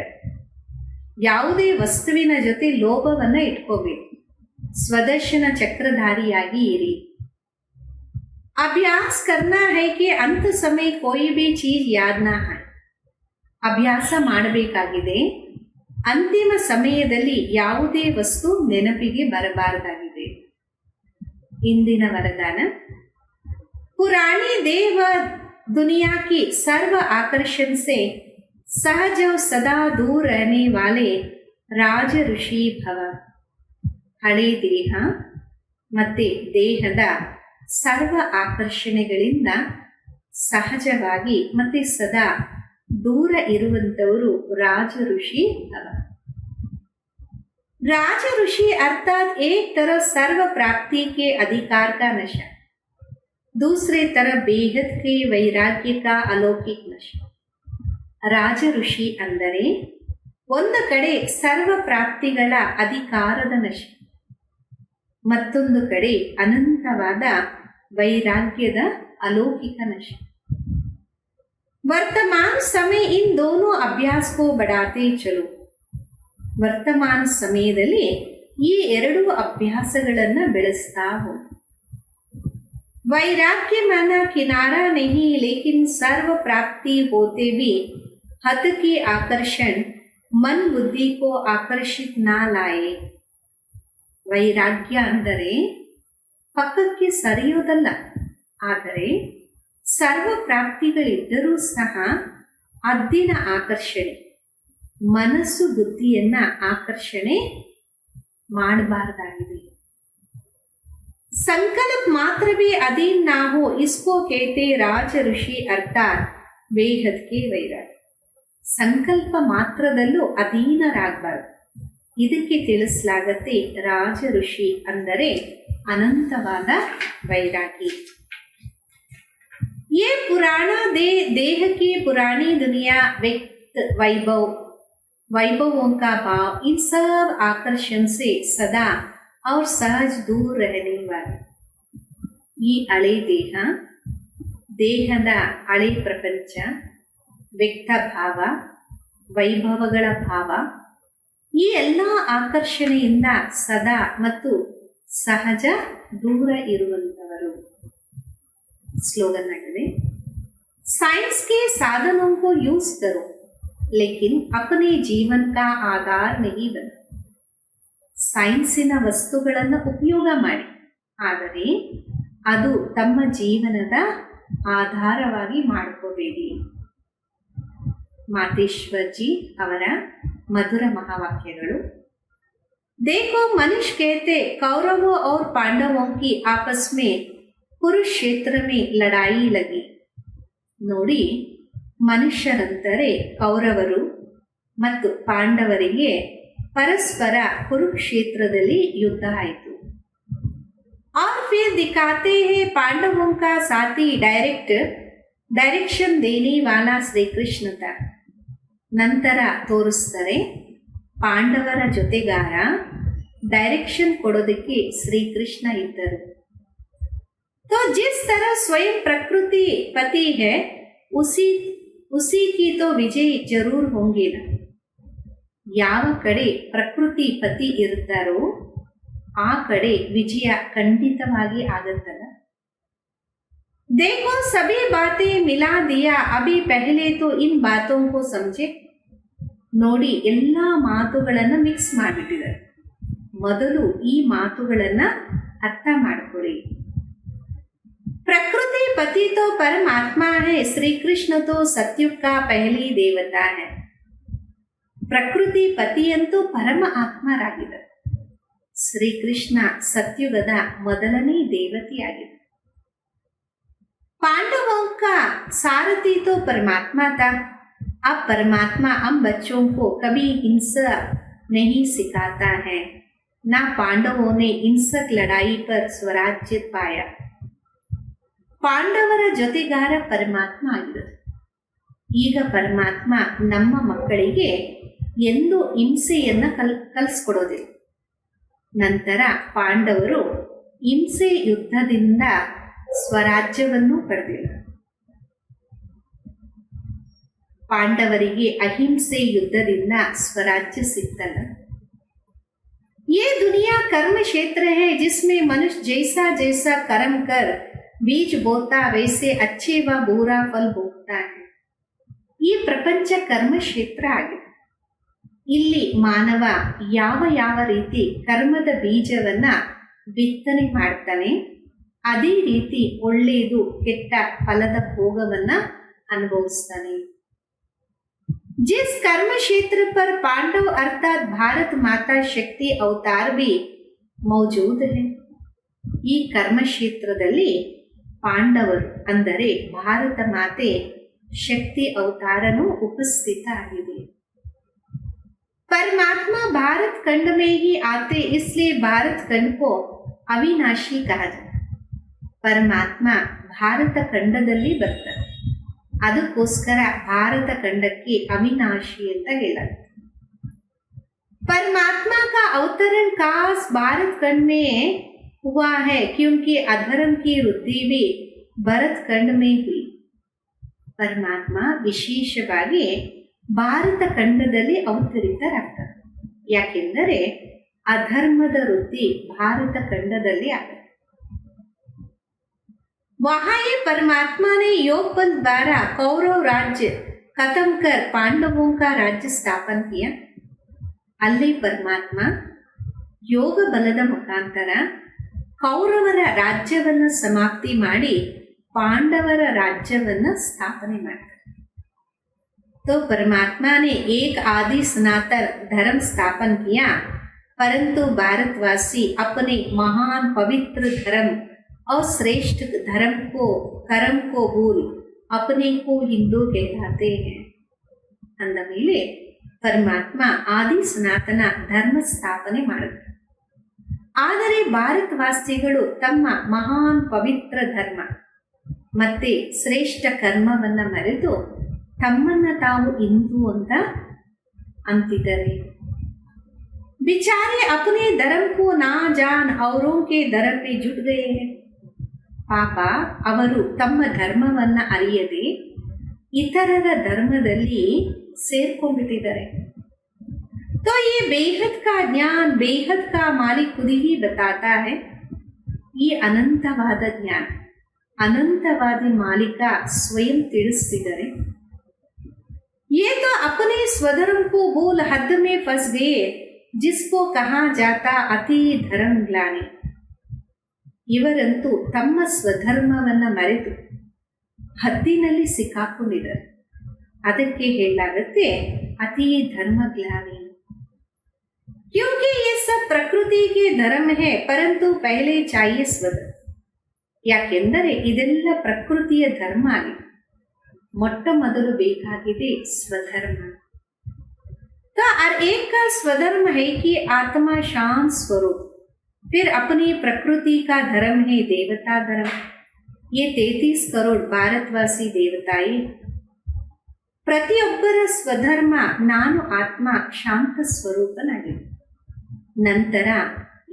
ಯಾವುದೇ ವಸ್ತುವಿನ ಜೊತೆ ಲೋಭವನ್ನ ಇಟ್ಕೋಬೇಕು. ಸ್ವದರ್ಶನ ಚಕ್ರಧಾರಿಯಾಗಿ ಇರಿ. अभ्यास करना है कि अंत समय कोई भी चीज याद ना आए. ಅಭ್ಯಾಸ ಮಾಡಬೇಕಾಗಿದೆ, ಅಂತಿಮ ಸಮಯದಲ್ಲಿ ಯಾವುದೇ ವಸ್ತು ನೆನಪಿಗೆ ಬರಬಾರದಾಗಿದೆ. ಇಂದಿನ ವರದಾನ, पुरानी देह व दुनिया की सर्व आकर्षण से सहज और सदा दूर रहने वाले राज ಋಷಿ ಭವ. ಹಳೆ ದೇಹ ಮತ್ತೆ ದೇಹದ ಸರ್ವ ಆಕರ್ಷಣೆಗಳಿಂದ ಸಹಜವಾಗಿ ಮತ್ತೆ ಸದಾ ದೂರ ಇರುವಂತವರು ರಾಜ ಋಷಿ ಭವ. राज ऋषि अर्थात एक तरफ सर्व प्राप्ति के अधिकार का नशा, दूसरे तरफ बेहद के वैराग्य का अलौकिक नशा. ರಾಜ ಋಷಿ ಅಂದರೆ ಒಂದು ಕಡೆ ಸರ್ವ ಪ್ರಾಪ್ತಿಗಳ ಅಧಿಕಾರದ ನಶೆ, ಮತ್ತೊಂದು ಕಡೆ ಅನಂತವಾದ ವೈರಾಗ್ಯದ अलौकिक नशा. वर्तमान समय इन दोनों अभ्यास को बढ़ाते चलो. ವರ್ತಮಾನ ಸಮಯದಲ್ಲಿ ಈ ಎರಡು ಅಭ್ಯಾಸಗಳನ್ನು ಬೆಳೆಸ್ತಾ ಹೋಗಿ. वैराग्य माना किनारा नहीं लेकिन सर्व प्राप्ति होते भी हत की आकर्षण मन बुद्धि को आकर्षित ना लाए. ವೈರಾಗ್ಯ ಅಂದರೆ ಪಕ್ಕಕ್ಕೆ ಸರಿಯೋದಲ್ಲ, ಆದರೆ ಸರ್ವ ಪ್ರಾಪ್ತಿಗಳಿದ್ದರೂ ಸಹ ಅದ್ದಿನ ಆಕರ್ಷಣೆ, ಮನಸ್ಸು ಬುದ್ಧಿಯನ್ನ ಆಕರ್ಷಣೆ ಮಾಡಬಾರದಾಗಿದೆ. संकल्प मात्र भी अधीन ना हो इसको कहते राज ಋಷಿ अर्थात बेहद के वैराग्य. ಸಂಕಲ್ಪ ಮಾತ್ರದಲ್ಲೂ ಅಧೀನರಾಗಬಾರದು, ಇದಕ್ಕೆ ತಿಳಿಸಲಾಗತ್ತೆ ರಾಜ ಋಷಿ ಅಂದರೆ ಅನಂತವಾದ ವೈರಾಗಿ. ये पुराना देह की पुरानी दुनिया व्यक्त वैभवों का भाव इन सब आकर्षण से सदा और सहज दूर रहने वाले. ಈ ಹಳೆ ದೇಹ, ದೇಹದ ಹಳೆ ಪ್ರಪಂಚ, ವ್ಯಕ್ತ ಭಾವ, ವೈಭವಗಳ ಭಾವ, ಈ ಎಲ್ಲ ಆಕರ್ಷಣೆಯಿಂದ ಸದಾ ಮತ್ತು ಸಹಜ ದೂರ ಇರುವಂತವರು. ಸ್ಲೋಗನ್ ಆಗಿದೆ, साइंस के साधनों को यूज करो लेकिन अपने जीवन का आधार नहीं बनो. ಸೈನ್ಸಿನ ವಸ್ತುಗಳನ್ನು ಉಪಯೋಗ ಮಾಡಿ, ಆದರೆ ಅದು ತಮ್ಮ ಜೀವನದ ಆಧಾರವಾಗಿ ಮಾಡ್ಕೋಬೇಡಿ. ಮಾತೇಶ್ವರ್ ಜಿ ಅವರ ಮಧುರ ಮಹಾವಾಕ್ಯಗಳು. देखो मनुष्य कहते कौरवों और पांडवों की आपस में कुरुक्षेत्र में लड़ाई लगी. ನೋಡಿ, ಮನುಷ್ಯರಂದರೆ ಕೌರವರು ಮತ್ತು ಪಾಂಡವರಿಗೆ ಪರಸ್ಪರ ಕುರುಕ್ಷೇತ್ರದಲ್ಲಿ ಯುದ್ಧ ಆಯಿತು. और फिर दिखाते हैं पांडवों का साथी डायरेक्शन देने वाला श्री कृष्ण था. ನಂತರ ತೋರಿಸ್ತಾರೆ ಪಾಂಡವರ ಜೊತೆಗಾರ ಡೈರೆಕ್ಷನ್ ಕೊಡೋದಕ್ಕೆ ಶ್ರೀಕೃಷ್ಣ ಇದ್ದರು. तो जिस तरह स्वयं प्रकृति पति है उसी की तो विजय जरूर होंगे ना. ಯಾವ ಕಡೆ ಪ್ರಕೃತಿ ಪತಿ ಇರ್ತಾರೋ ಆ ಕಡೆ ವಿಜಯ ಖಂಡಿತವಾಗಿ ಆಗತ್ತಲ್ಲ. देखो सभी बातें मिला दिया अभी पहले तो इन बातों को समझे. ನೋಡಿ, ಎಲ್ಲಾ ಮಾತುಗಳನ್ನ ಮಿಕ್ಸ್ ಮಾಡಿಬಿಟ್ಟಿದ್ದಾರೆ. ಮೊದಲು ಈ ಮಾತುಗಳನ್ನ ಅರ್ಥ ಮಾಡ್ಕೊಳ್ಳಿ. प्रकृति पति तो परमात्मा है, श्री कृष्ण तो सत्युग का पहली देवता है. ಪ್ರಕೃತಿ ಪತಿಯಂತೂ ಪರಮ ಆತ್ಮರಾಗಿದ್ದಾರೆ. ಶ್ರೀಕೃಷ್ಣ ಸತ್ಯುಗದ ಮೊದಲನೇ ದೇವತೆಯಾಗಿದೆ. पांडवों का सारथी तो परमात्मा था. अब परमात्मा हम बच्चों को कभी हिंसा नहीं सिखाता है. ना पांडवों ने हिंसक लड़ाई पर स्वराज्य पाया. ಪಾಂಡವರ ಜೊತೆಗಾರ ಪರಮಾತ್ಮ ಆಗಿರೋದು. ಈಗ ಪರಮಾತ್ಮ ನಮ್ಮ ಮಕ್ಕಳಿಗೆ ಎಂದೂ ಹಿಂಸೆಯನ್ನ ಕಲಿಸ್ಕೊಡೋದಿಲ್ಲ. ನಂತರ ಪಾಂಡವರು ಹಿಂಸೆ ಯುದ್ಧದಿಂದ ಸ್ವರಾಜ್ಯವನ್ನು ಪಡೆದಿಲ್ಲ. ಪಾಂಡವರಿಗೆ ಅಹಿಂಸೆ ಯುದ್ಧದಿಂದ ಸ್ವರಾಜ್ಯ ಸಿಗ್ತಲ್ಲ. ये दुनिया कर्म क्षेत्र है जिसमें मनुष्य जैसा जैसा कर्म कर बीज बोता वैसे अच्छे व बुरा फल भोगता है. ಈ ಪ್ರಪಂಚ ಕರ್ಮ ಕ್ಷೇತ್ರ ಆಗಿದೆ. ಇಲ್ಲಿ ಮಾನವ ಯಾವ ಯಾವ ರೀತಿ ಕರ್ಮದ ಬೀಜವನ್ನ ಬಿತ್ತನೆ ಮಾಡ್ತಾನೆ, ಅದೇ ರೀತಿ ಒಳ್ಳೆಯದು ಕೆಟ್ಟ ಫಲದ ಭೋಗವನ್ನ ಅನುಭವಿಸ್ತಾನೆ. जिस कर्म क्षेत्र पर पांडव अर्थात भारत माता शक्ति अवतार भी मौजूद है. ಈ ಕರ್ಮ ಕ್ಷೇತ್ರದಲ್ಲಿ ಪಾಂಡವರು ಅಂದರೆ ಭಾರತ ಮಾತೆ ಶಕ್ತಿ ಅವತಾರನು ಉಪಸ್ಥಿತ ಆಗಿದೆ. परमात्मा भारत खंड में ही आते इसलिए भारत खंड को अविनाशी कहा जाता. ಪರಮಾತ್ಮ ಭಾರತ ಖಂಡದಲ್ಲಿ ಬರ್ತಾರೆ, ಅದಕ್ಕೋಸ್ಕರ ಭಾರತ ಖಂಡಕ್ಕೆ ಅವಿನಾಶಿ ಅಂತ ಹೇಳಾಗುತ್ತೆ. परमात्मा का अवतरण खास भारत खंड में हुआ है क्योंकि अधर्म की वृद्धि भी भरत खंड में हुई. ಪರಮಾತ್ಮ ವಿಶೇಷವಾಗಿ ಭಾರತ ಖಂಡದಲ್ಲಿ ಅವತರಿತರಾಗ್ತಾರೆ. ಯಾಕೆಂದರೆ ಅಧರ್ಮದ ವೃದ್ಧಿ ಭಾರತ ಖಂಡದಲ್ಲಿ ಆಗುತ್ತೆ. वहां ये परमात्मा ने योग बल द्वारा कौरव राज्य खत्म कर पांडवों का राज्य स्थापन किया. ಅಲ್ಲಿ ಪರಮಾತ್ಮ ಯೋಗ ಬಲದ ಮುಖಾಂತರ ಕೌರವರ ರಾಜ್ಯವನ್ನು ಸಮಾಪ್ತಿ ಮಾಡಿ ಪಾಂಡವರ ರಾಜ್ಯವನ್ನು ಸ್ಥಾಪನೆ ಮಾಡ್ತಾರೆ. तो परमात्मा ने एक आदि सनातन धर्म स्थापन किया परंतु भारतवासी अपने महान पवित्र धर्म और श्रेष्ठ धर्म को कर्म को भूल अपने को हिंदू कहलाते हैं. ಅಂದ ಮೇಲೆ ಪರಮಾತ್ಮ ಆದಿ ಸನಾತನ ಧರ್ಮ ಸ್ಥಾಪನೆ ಮಾಡಿದ್ರು. ಆದರೆ ಭಾರತವಾಸಿಗಳು ತಮ್ಮ ಮಹಾನ್ ಪವಿತ್ರ ಧರ್ಮ ಮತ್ತೆ ಶ್ರೇಷ್ಠ ಕರ್ಮವನ್ನ ಮರೆತು ತಮ್ಮನ್ನ ತಾವು ಹಿಂದೂ ಅಂತ ಅಂತಿದ್ದಾರೆ. बिचारे अपने धर्म को ना जान औरों के धर्म में जुट गए हैं. ಪಾಪ ಅವರು ತಮ್ಮ ಧರ್ಮವನ್ನ ಅರಿಯದೆ ಇತರರ ಧರ್ಮದಲ್ಲಿ ಸೇರ್ಕೊಂಡ್ಬಿಟ್ಟಿದ್ದಾರೆ. तो ये बेहद का ज्ञान बेहद का मालिक खुद ही बताता है। ये ಅನಂತವಾದ ಜ್ಞಾನ ಅನಂತವಾದಿ ಮಾಲೀಕ ಸ್ವಯಂ ತಿಳಿಸ್ತಿದ್ದಾರೆ। ये तो अपने स्वधर्म को भूल हद में फंस गए जिसको कहा जाता अति धर्म ग्लानि। ಇವರಂತೂ ತಮ್ಮ ಸ್ವಧರ್ಮವನ್ನ ಮರೆತು ಹದ್ದಿನಲ್ಲಿ ಸಿಕ್ಕಾಕೊಂಡಿದ್ದಾರೆ, ಅದಕ್ಕೆ ಹೇಳಲಾಗುತ್ತೆ ಅತಿ ಧರ್ಮಗ್ಲಾನಿ। क्योंकि ये सब प्रकृति के धर्म है परंतु पहले चाहिए स्वधर्म। ಯಾಕೆಂದರೆ ಇದೆಲ್ಲ ಪ್ರಕೃತಿಯ ಧರ್ಮ ಆಗಿದೆ, ಮೊಟ್ಟ ಮೊದಲು ಬೇಕಾಗಿದೆ ಸ್ವಧರ್ಮ। तो हर एक का स्वधर्म है कि आत्मा शांत स्वरूप, फिर अपनी प्रकृति का धर्म है देवता धर्म। ये 33 करोड़ भारतवासी देवताएं ಪ್ರತಿಯೊಬ್ಬರ ಸ್ವಧರ್ಮ ನಾನು ಆತ್ಮ ಶಾಂತ ಸ್ವರೂಪನಾಗಿದೆ, ನಂತರ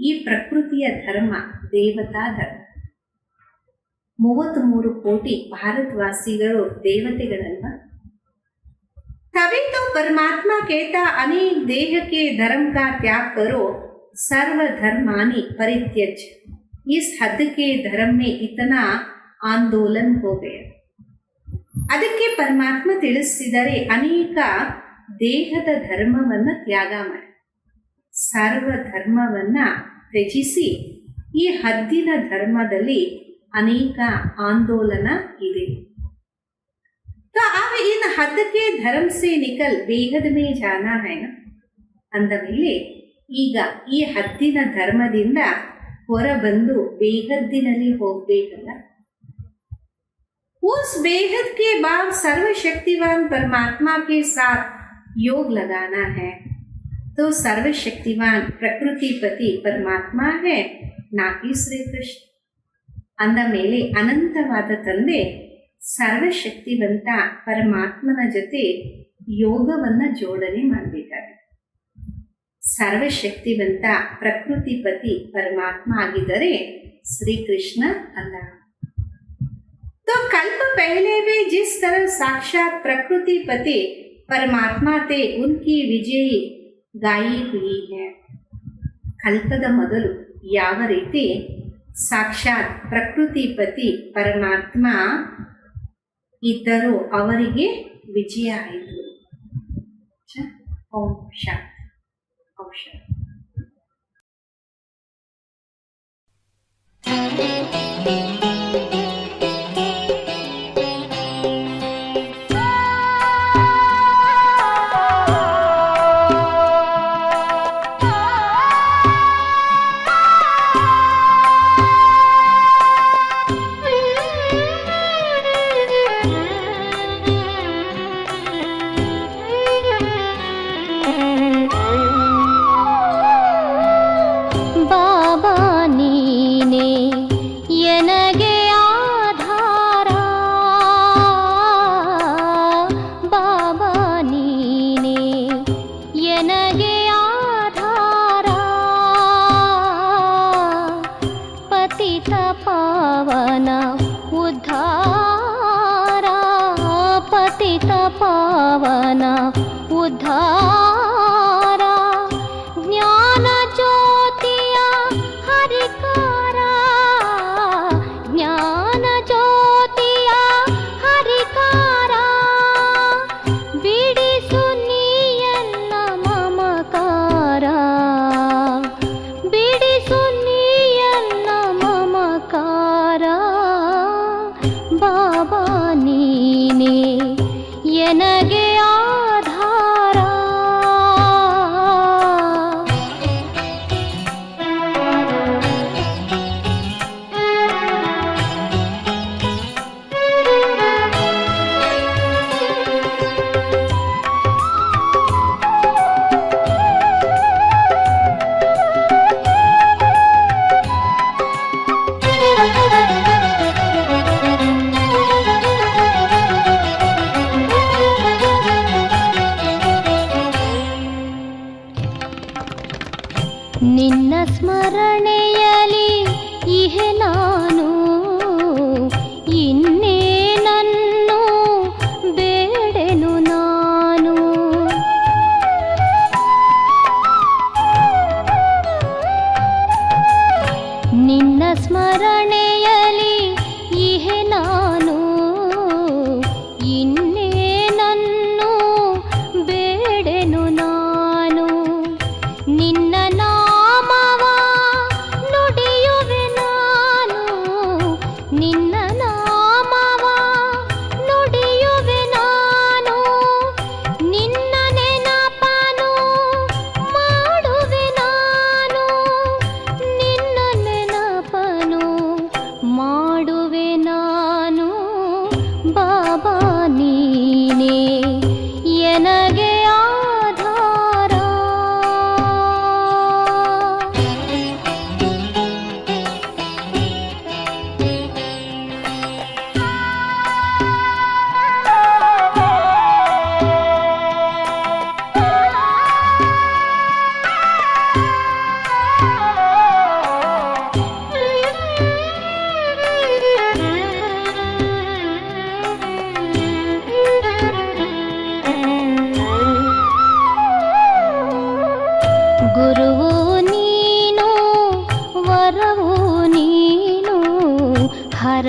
ಈ ಪ್ರಕೃತಿಯ ಧರ್ಮ ದೇವತಾ ಧರ್ಮ। 33 ಕೋಟಿ ಭಾರತವಾಸಿಗಳು ದೇವತೆಗಳಲ್ವ। तभी तो परमात्मा कहता अनेक देह के धर्म का त्याग करो सर्व धर्मानि परित्यज। इस हद के धर्म में इतना आंदोलन हो गया। ಅದಕ್ಕೆ ಪರಮಾತ್ಮ ತಿಳಿಸಿದರೆ ಅನೇಕ ದೇಹದ ಧರ್ಮವನ್ನ ತ್ಯಾಗ ಮಾಡಿ ಸರ್ವ ಧರ್ಮವನ್ನ ತ್ಯಜಿಸಿ ಈ ಹದ್ದಿನ ಧರ್ಮದಲ್ಲಿ ಅನೇಕ ಆಂದೋಲನ ಇದೆ। तो अब इन हद के धर्म से निकल बेहद में जाना है ना ಅಂದ ಮೇಲೆ ಈಗ ಈ ಹದ್ದಿನ ಧರ್ಮದಿಂದ ಹೊರಬಂದು ಬೇಹದ್ದಿನಲ್ಲಿ ಹೋಗ್ಬೇಕಲ್ಲ। उस बेहद के बाद सर्वशक्तिवान परमात्मा के साथ योग लगाना है। तो सर्वशक्तिवान प्रकृतिपति परमात्मा है, ना कि श्री कृष्ण। ಅಂದ ಮೇಲೆ ಅನಂತವಾದ ತಂದೆ ಸರ್ವಶಕ್ತಿವಂತ ಪರಮಾತ್ಮನ ಜೊತೆ ಯೋಗವನ್ನ ಜೋಡಣೆ ಮಾಡಬೇಕಾಗಿದೆ। ಸರ್ವಶಕ್ತಿವಂತ ಪ್ರಕೃತಿಪತಿ ಪರಮಾತ್ಮ ಆಗಿದ್ದರೆ ಶ್ರೀಕೃಷ್ಣ ಅಲ್ಲ। तो कल्प पहले भी जिस तरह साक्षात प्रकृति पति परमात्मा थे उनकी विजय गाई हुई है। कल्पದ ಮೊದಲು ಯಾವ ರೀತಿ ಸಾಕ್ಷಾತ್ ಪ್ರಕೃತಿ ಪತಿ ಪರಮಾತ್ಮ ಇದ್ದರೂ ಅವರಿಗೆ ವಿಜಯ ಆಯಿತು। ಓಂ ಶಾಂತಿ ಓಂ ಶಾಂತಿ।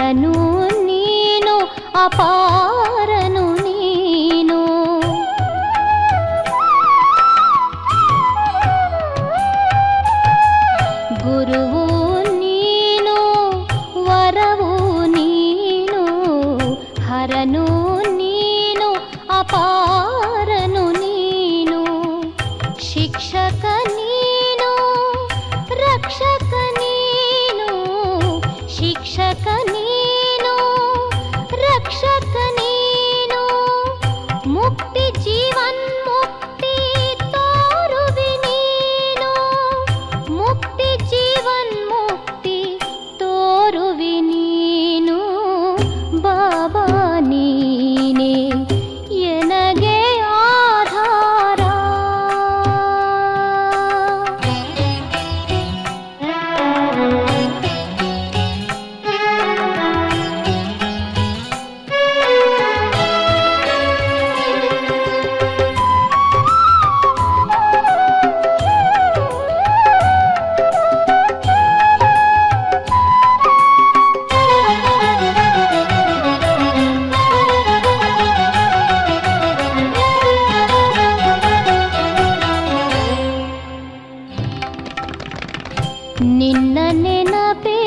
ಹರನು ನೀನು ಅಪಾರನು ನೀನು. ಗುರುವು ನೀನು ವರವು ನೀನು, ಹರನು ನೀನು ಅಪಾರನು ನೀನು. ಶಿಕ್ಷಕ ನೀನು ರಕ್ಷಕ ನೀನು, ಶಿಕ್ಷಕ ನೀನು ರಕ್ಷಕ ನೀನು. ಮುಕ್ತಿ ಜೀವನ್ಮುಕ್ತಿ ತೋರುವಿ ನೀನು, ಮುಕ್ತಿ ಜೀವನ್ಮುಕ್ತಿ ತೋರುವಿ ನೀನು. ಬಾಬಾ ನೀನೇ ಎನಗೆ ಆಧಾರ. ನಿನ್ನ ನೆನಪೇ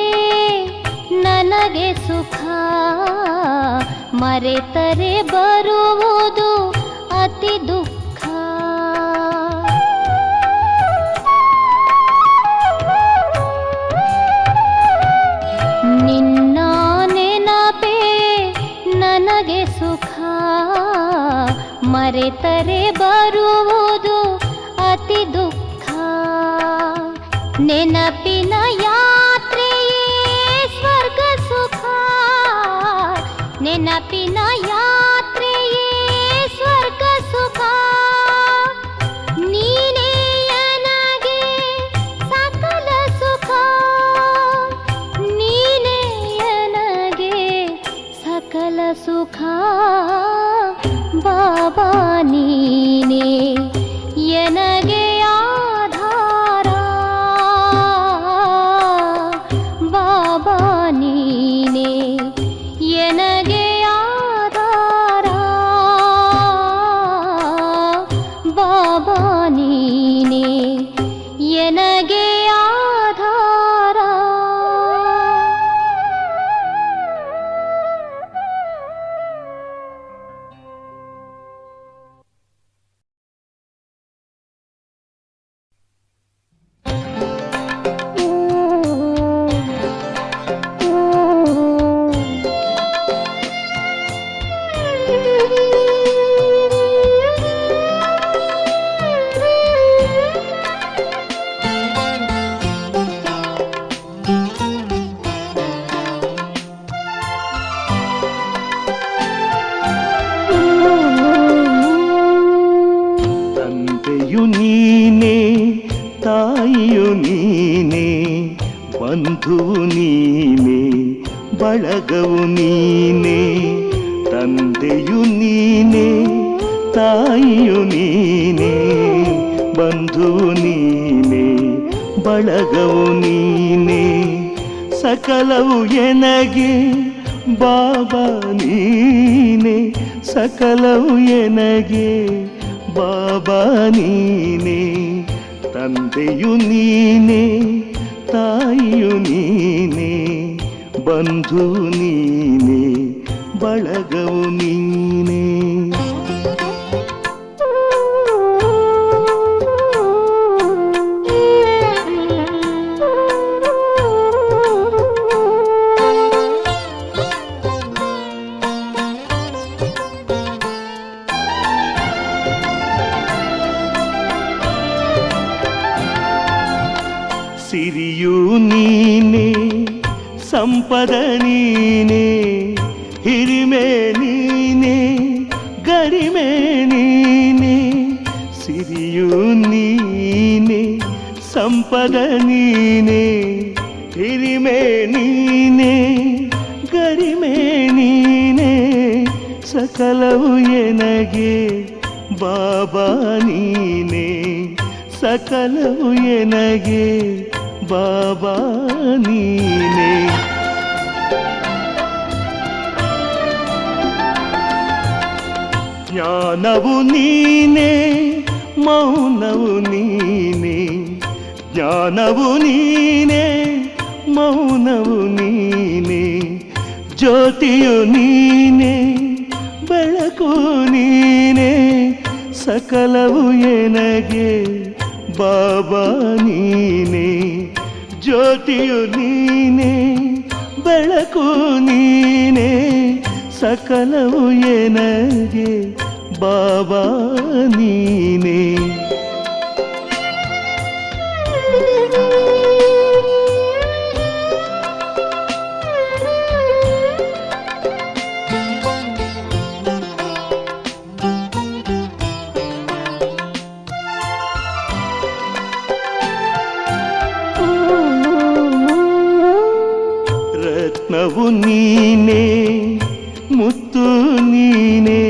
ನನಗೆ ಸುಖ, ಮರೆತರೆ ಬರುವುದು ಅತಿ ದುಃಖ. ನಿನ್ನ ನೆನಪೇ ನನಗೆ ಸುಖ, ಮರೆತರೆ ಬರುವುದು ಅತಿ ದುಃಖ. ನೆನಪಿನ ಯಾತ್ರೆಯೇ ಸ್ವರ್ಗ ಸುಖ, ನೆನಪಿನ ಯಾತ್ರೆಯೇ ಸ್ವರ್ಗ ಸುಖ. ನೀನೇ ನನಗೆ ಸಕಲ ಸುಖ, ನೀನೇ ನನಗೆ ಸಕಲ ಸುಖ. ಬಾಬಾ ನೀನೇ ಎನಗೆ ಆಧಾರ. ಬಾಬಾ ನೀನೇ ಎನಗೆ ಆಧಾರ. ಬಾಬಾ ನೀನೇ ಎನಗೆ ಆಧಾರ. ತಂದೆಯು ನೀನೇ, ತಾಯಿಯು ನೀನೇ, ಬಂಧುವು ನೀನೇ, ಬಳಗವು ನೀನೇ. ತಂದೆಯು ನೀನೇ, ತಾಯಿಯು ನೀನೇ, ಬಂಧುವು ನೀನೇ, ಬಳಗವು ನೀನೇ. ಸಕಲವು ಎನಗೆ ಬಾಬಾ ನೀನೇ, ಸಕಲವು ಎನಗೆ ಬಾಬಾ ನೀನೇ. ತಂದೆಯು ನೀನೇ, ತಾಯಿಯು ನೀನೇ, ಬಂಧು ನೀನೇ, ಬಳಗವು ನೀನೇ. ಸಿರಿಯು ನೀನೇ, ಸಂಪದ ನೀನೇ, ಹಿರಿಮೆ ನೀನೇ, ಗರಿಮೆ ನೀನೇ. ಸಿರಿಯು ನೀನೇ, ಸಂಪದ ನೀನೇ, ಹಿರಿಮೆ ನೀನೇ, ಗರಿಮೆ ನೀನೇ. ಸಕಲವು ಎನಗೆ ಬಾಬಾ ನೀನೇ, ಸಕಲವು ಎನಗೆ ಬಾಬಾ ನೀನೇ. ಜ್ಞಾನವು ನೀನೇ ಮೌನವು ನೀನೇ, ಜ್ಞಾನವು ನೀನೇ ಮೌನವು ನೀನೇ, ಜ್ಯೋತಿಯು ನೀನೇ ಬೆಳಕು ನೀನೇ, ಸಕಲವು ಎನಗೆ ಬಾಬಾ ನೀನೇ, ಜ್ಯೋತಿಯು ನೀನೇ ಬೆಳಕು ನೀನೇ, ಸಕಲವು ಎನಗೆ ಬಾಬಾ ನೀನೇ. ರತ್ನವು ನೀನೇ ಮುತ್ತು ನೀನೇ,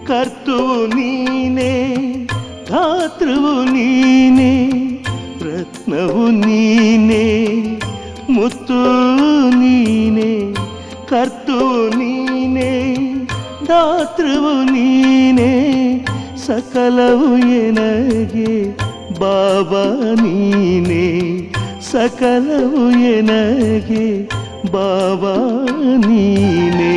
ಕರ್ತುವು ನೀನೇ ಧಾತೃವು ನೀನೇ, ರತ್ನವು ನೀನೇ ಮುತ್ತು ನೀನೇ, ಕರ್ತುವು ನೀನೇ ಧಾತೃವು ನೀನೇ, ಸಕಲವು ಎನಗೆ ಬಾಬಾ ನೀನೇ, ಸಕಲವು ಎನಗೆ ಬಾಬಾ ನೀನೇ.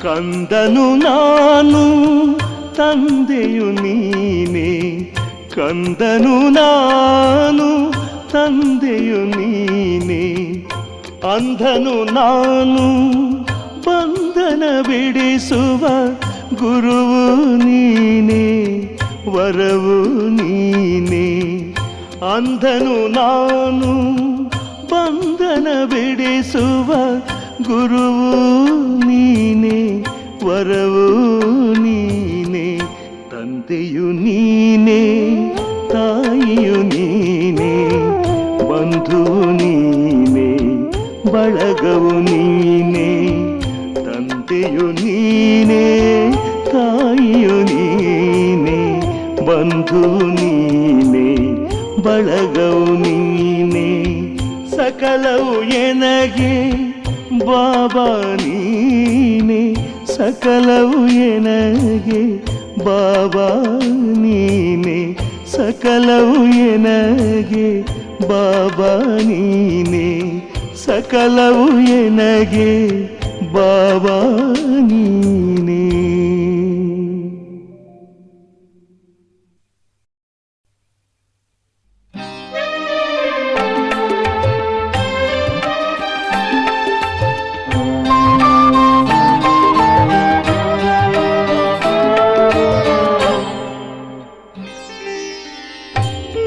ಕಂದನು ನಾನು ತಂದೆಯು ನೀನೇ, ಕಂದನು ನಾನು ತಂದೆಯು ನೀನೇ, ಅಂಧನು ನಾನು ಬಂಧನ ಬಿಡಿಸುವ ಗುರುವು ನೀನೇ, ವರವು ನೀನೇ, ಅಂಧನು ನಾನು ಬಂಧನ ಬಿಡಿಸುವ ಗುರುವು ನೀನೇ, ವರವು ನೀನೇ, ತಂದೆಯು ನೀನೇ ತಾಯಿಯು ನೀನೇ, ಬಂಧುವು ನೀನೇ ಬಳಗವು ನೀನೇ, ತಂದೆಯು ನೀನೇ ತಾಯಿಯು ನೀನೇ, ಬಂಧುವು ನೀನೇ ಬಳಗವು ನೀನೇ, ಸಕಲವು ಎನಗೆ ಬಾಬಾ ನೀನೇ, ಸಕಲವು ಎನಗೆ ಬಾಬಾ ನೀನೇ, ಸಕಲವು ಎನಗೆ ಬಾಬಾ ನೀನೇ, ಸಕಲವು ಎನಗೆ ಬಾಬಾ ನೀನೇ.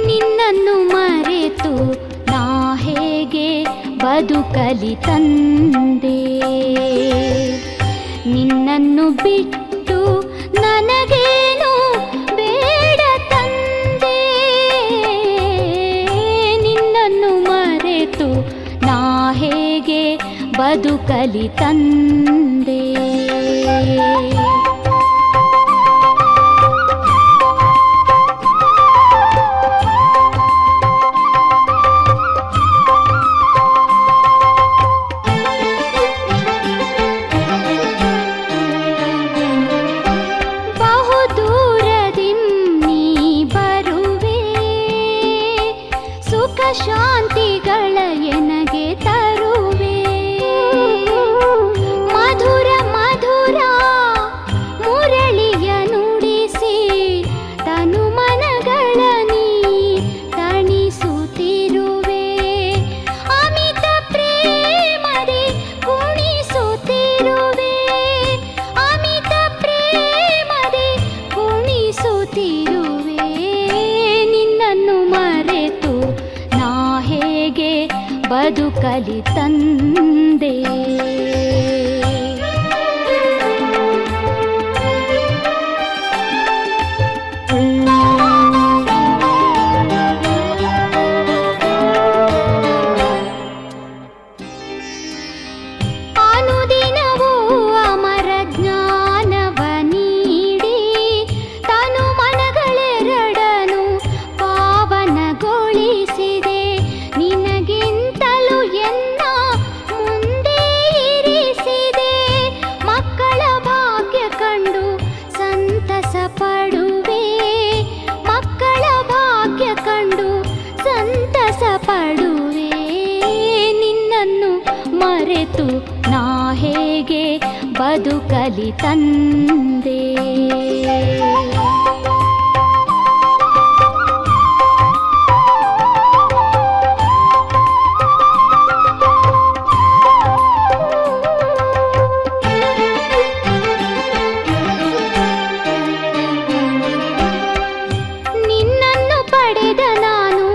ನಿನ್ನನ್ನು ಮರೆತು ನಾ ಹೇಗೆ ಬದುಕಲಿ ತಂದೆ, ನಿನ್ನನ್ನು ಬಿಟ್ಟು ನನಗೇನು ಬೇಡ ತಂದೆ, ನಿನ್ನನ್ನು ಮರೆತು ನಾ ಹೇಗೆ ಬದುಕಲಿ ತಂದೆ. ಶಾಂತಿಗಳ ಎನಗೆ ತರುವೆ, ಮಧುರ ಮಧುರ ಮುರಳಿಯ ನುಡಿಸಿ ತನು ಮನಗಳ ನೀ ತಣಿಸುತ್ತಿರುವೆ, ಅಮಿತ ಪ್ರೇಮದಿ ಕುಣಿಸುತ್ತಿರುವೆ, ಅಮಿತ ಪ್ರೇಮದಿ ಕುಣಿಸುತ್ತಿರುವೆ, ನಿನ್ನನ್ನು ಮರೆತು ಹೇಗೆ ಬದುಕಲಿ ತಂದೆ. ಅನುದಿನವೂ ಅಮರ ಜ್ಞಾನವ ನೀಡಿ ತನು ಮನಗಳೆರಡನು ಪಾವನಗೊಳಿಸಿದೆ, ನಿನಗಿಂತಲೂ ಎನ್ನ ಮುಂದೆ ಬದುಕಲಿ ತಂದೆ. ನಿನ್ನನ್ನು ಪಡೆದ ನಾನು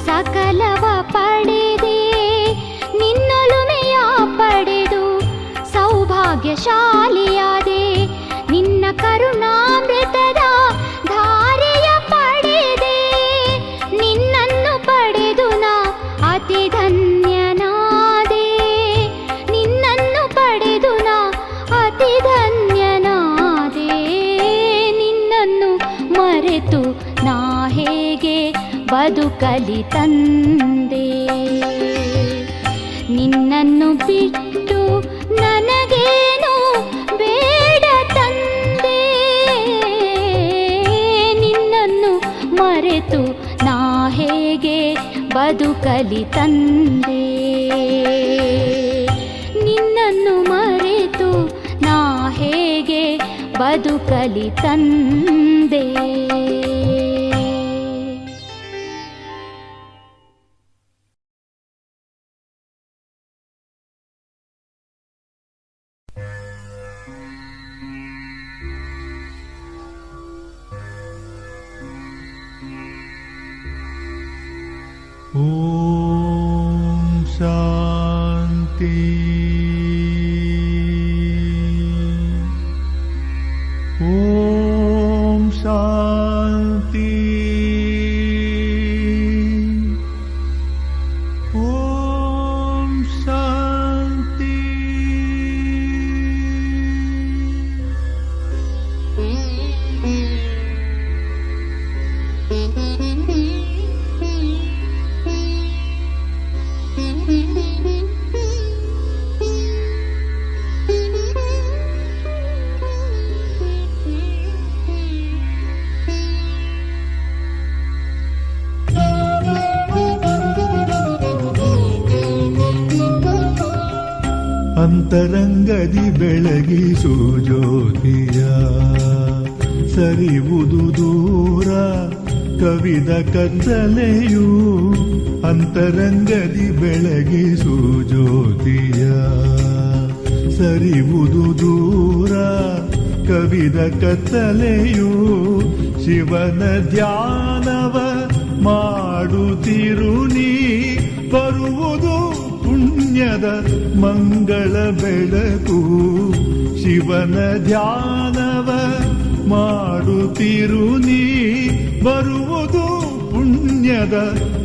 ಸಕಲವ ಪಡೆದೆ, ನಿನ್ನೊಲುಮೆಯ ಪಡೆದು ಸೌಭಾಗ್ಯಶಾಲಿಯಾದೆ. ನಿನ್ನ ಕರುಣಾಮೃತದ ಧಾರೆಯ ಪಡೆದೆ, ನಿನ್ನನ್ನು ಪಡೆದು ನಾ ಅತಿ ಧನ್ಯನಾದೆ. ನಿನ್ನನ್ನು ಪಡೆದು ನಾ ಅತಿ ಧನ್ಯನಾದೆ. ನಿನ್ನನ್ನು ಮರೆತು ನಾ ಹೇಗೆ ಬದುಕಲಿ ತಂದೆ. ನಿನ್ನನ್ನು ಬಿಟ್ಟು ನನಗೇನು ಬೇಡ ತಂದೆ. ನಿನ್ನನ್ನು ಮರೆತು ನಾ ಹೇಗೆ ಬದುಕಲಿ ತಂದೆ. ನಿನ್ನನ್ನು ಮರೆತು ನಾ ಹೇಗೆ ಬದುಕಲಿ ತಂದೆ. ಓಂ ಶಾಂತಿ. ಓಂ ಶಾಂತಿ. ಓಂ ಶಾಂತಿ. ಅಂತರಂಗದಿ ಬೆಳಗಿಸು ಜ್ಯೋತಿಯ, ಸರಿವುದು ದೂರ ಕವಿದ ಕತ್ತಲೆಯು. ಅಂತರಂಗದಿ ಬೆಳಗಿಸು ಜ್ಯೋತಿಯ, ಸರಿವುದು ದೂರ ಕವಿದ ಕತ್ತಲೆಯು. ಶಿವನ ಧ್ಯಾನವ ಮಾಡುತ್ತಿರು ನೀ, ಬರುವುದು ಪುಣ್ಯದ ಮಂಗಳ ಬೆಳಕು. ಶಿವನ ಧ್ಯಾನವ ಮಾಡುತ್ತಿರು ನೀ, ಬರುವುದು ಪುಣ್ಯದ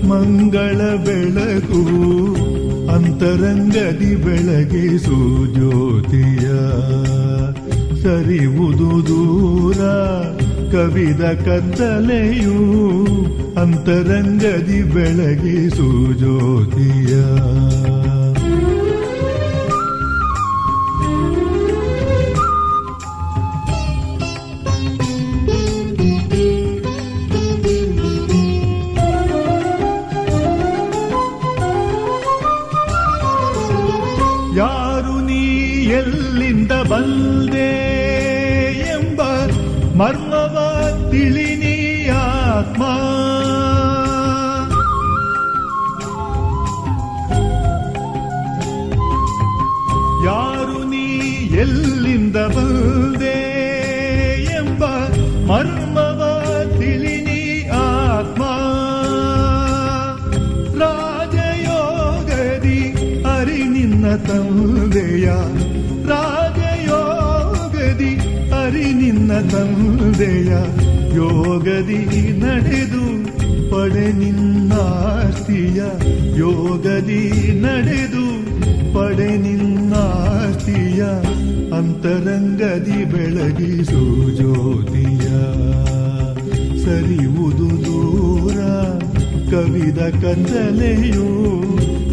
ಮಂಗಳ ಬೆಳಕು. ಅಂತರಂಗದಿ ಬೆಳಗಿಸು ಜ್ಯೋತಿಯ, ಸರಿವುದು ದೂರ ಕವಿದ ಕತ್ತಲೆಯು. ಅಂತರಂಗದಿ ಬೆಳಗಿಸು ಜ್ಯೋತಿಯ. ಯಾರು ನೀ ಎಲ್ಲಿಂದ ಬಂದೆ ಎಂಬ ಮರ್ಮವ ತಿಳಿನಿ ಆತ್ಮ. ಯಾರು ನೀ ಎಲ್ಲಿಂದ ಬಂದೆ ಎಂಬ ಮರ್ಮವ ತಿಳಿನಿ ಆತ್ಮ. ರಾಜಯೋಗದಿ ಅರಿ ನಿನ್ನ ತಂದೆಯ, ರಾಜಯೋಗದಿ ಅರಿ ನಿನ್ನ ತಂದೆಯ. ಯೋಗದಿ ನಡೆದು ಪಡೆ ನಿನ್ನಾಸ್ತಿಯ, ಯೋಗದಿ ನಡೆದು ಪಡೆ ನಿನ್ನಾಸ್ತಿಯ. ಅಂತರಂಗದಿ ಬೆಳಗಿಸು ಜ್ಯೋತಿಯ, ಸರಿವುದು ದೂರ ಕವಿದ ಕತ್ತಲೆಯು.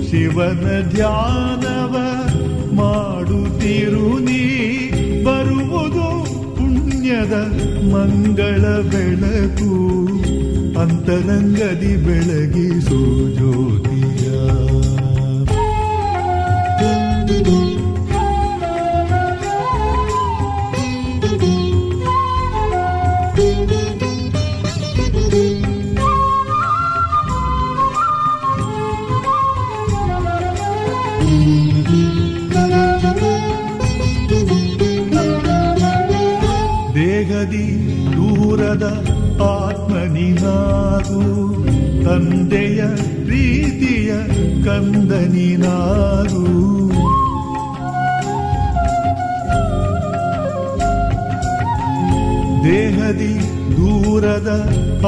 ಶಿವನ ಧ್ಯಾನವ ಮಾಡುತ್ತಿರು ನೀ, ಬರುವುದು ಪುಣ್ಯದ ಮಂಗಳ ಬೆಳಕು. ಅಂತರಂಗದಿ ಬೆಳಗಿಸು ಜ್ಯೋತಿಯ. ಪುಣ್ಯದ ಆತ್ಮನಿನಾಗು ತಂದೆಯ ಪ್ರೀತಿಯ ಕಂದನಿನಾಗು ದೇಹದಿ ದೂರದ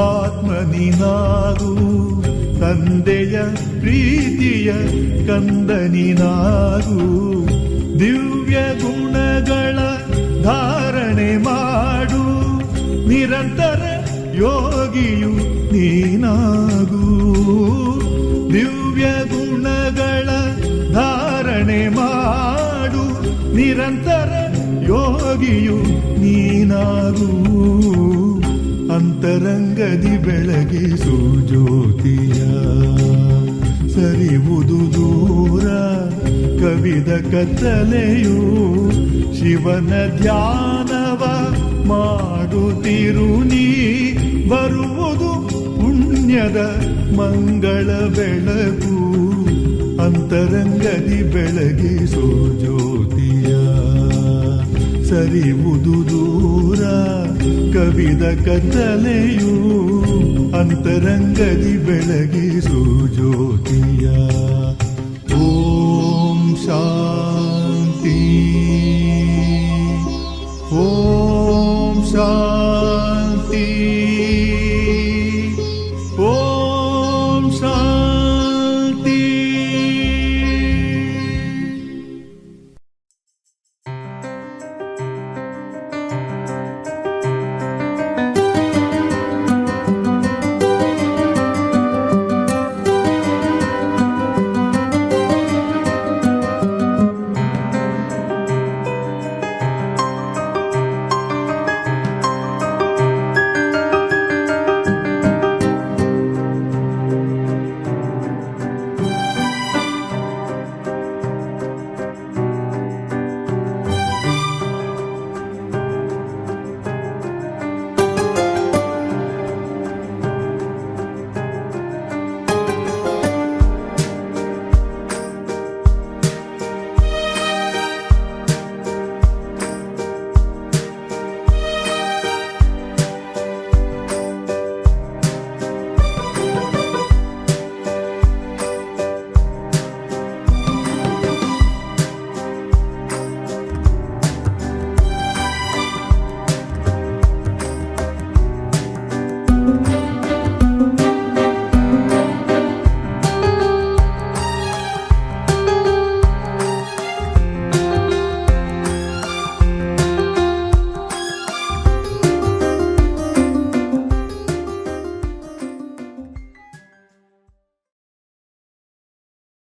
ಆತ್ಮನಿನಾಗು ತಂದೆಯ ಪ್ರೀತಿಯ ಕಂದನಿನಾಗು ದಿವ್ಯ ಗುಣಗಳ ಧಾರಣೆ ಮಾಡು ನಿರಂತರ ಯೋಗಿಯು ನೀನಾಗು ದಿವ್ಯ ಗುಣಗಳ ಧಾರಣೆ ಮಾಡು ನಿರಂತರ ಯೋಗಿಯು ನೀನಾಗು ಅಂತರಂಗದಿ ಬೆಳಗಿಸು ಜ್ಯೋತಿಯ ಸರಿವುದು ದೂರ ಕವಿದ ಕತ್ತಲೆಯು ಶಿವನ ಧ್ಯಾನವ ಮಾಡುತ್ತಿರು ನೀ ಬರುವುದು ಪುಣ್ಯದ ಮಂಗಳ ಬೆಳಕು ಅಂತರಂಗದಿ ಬೆಳಗಿಸೋ ಜ್ಯೋತಿಯ ಸರಿವುದು ದೂರ ಕವಿದ ಕತ್ತಲೆಯು ಅಂತರಂಗದಿ ಬೆಳಗಿಸೋ ಜ್ಯೋತಿಯ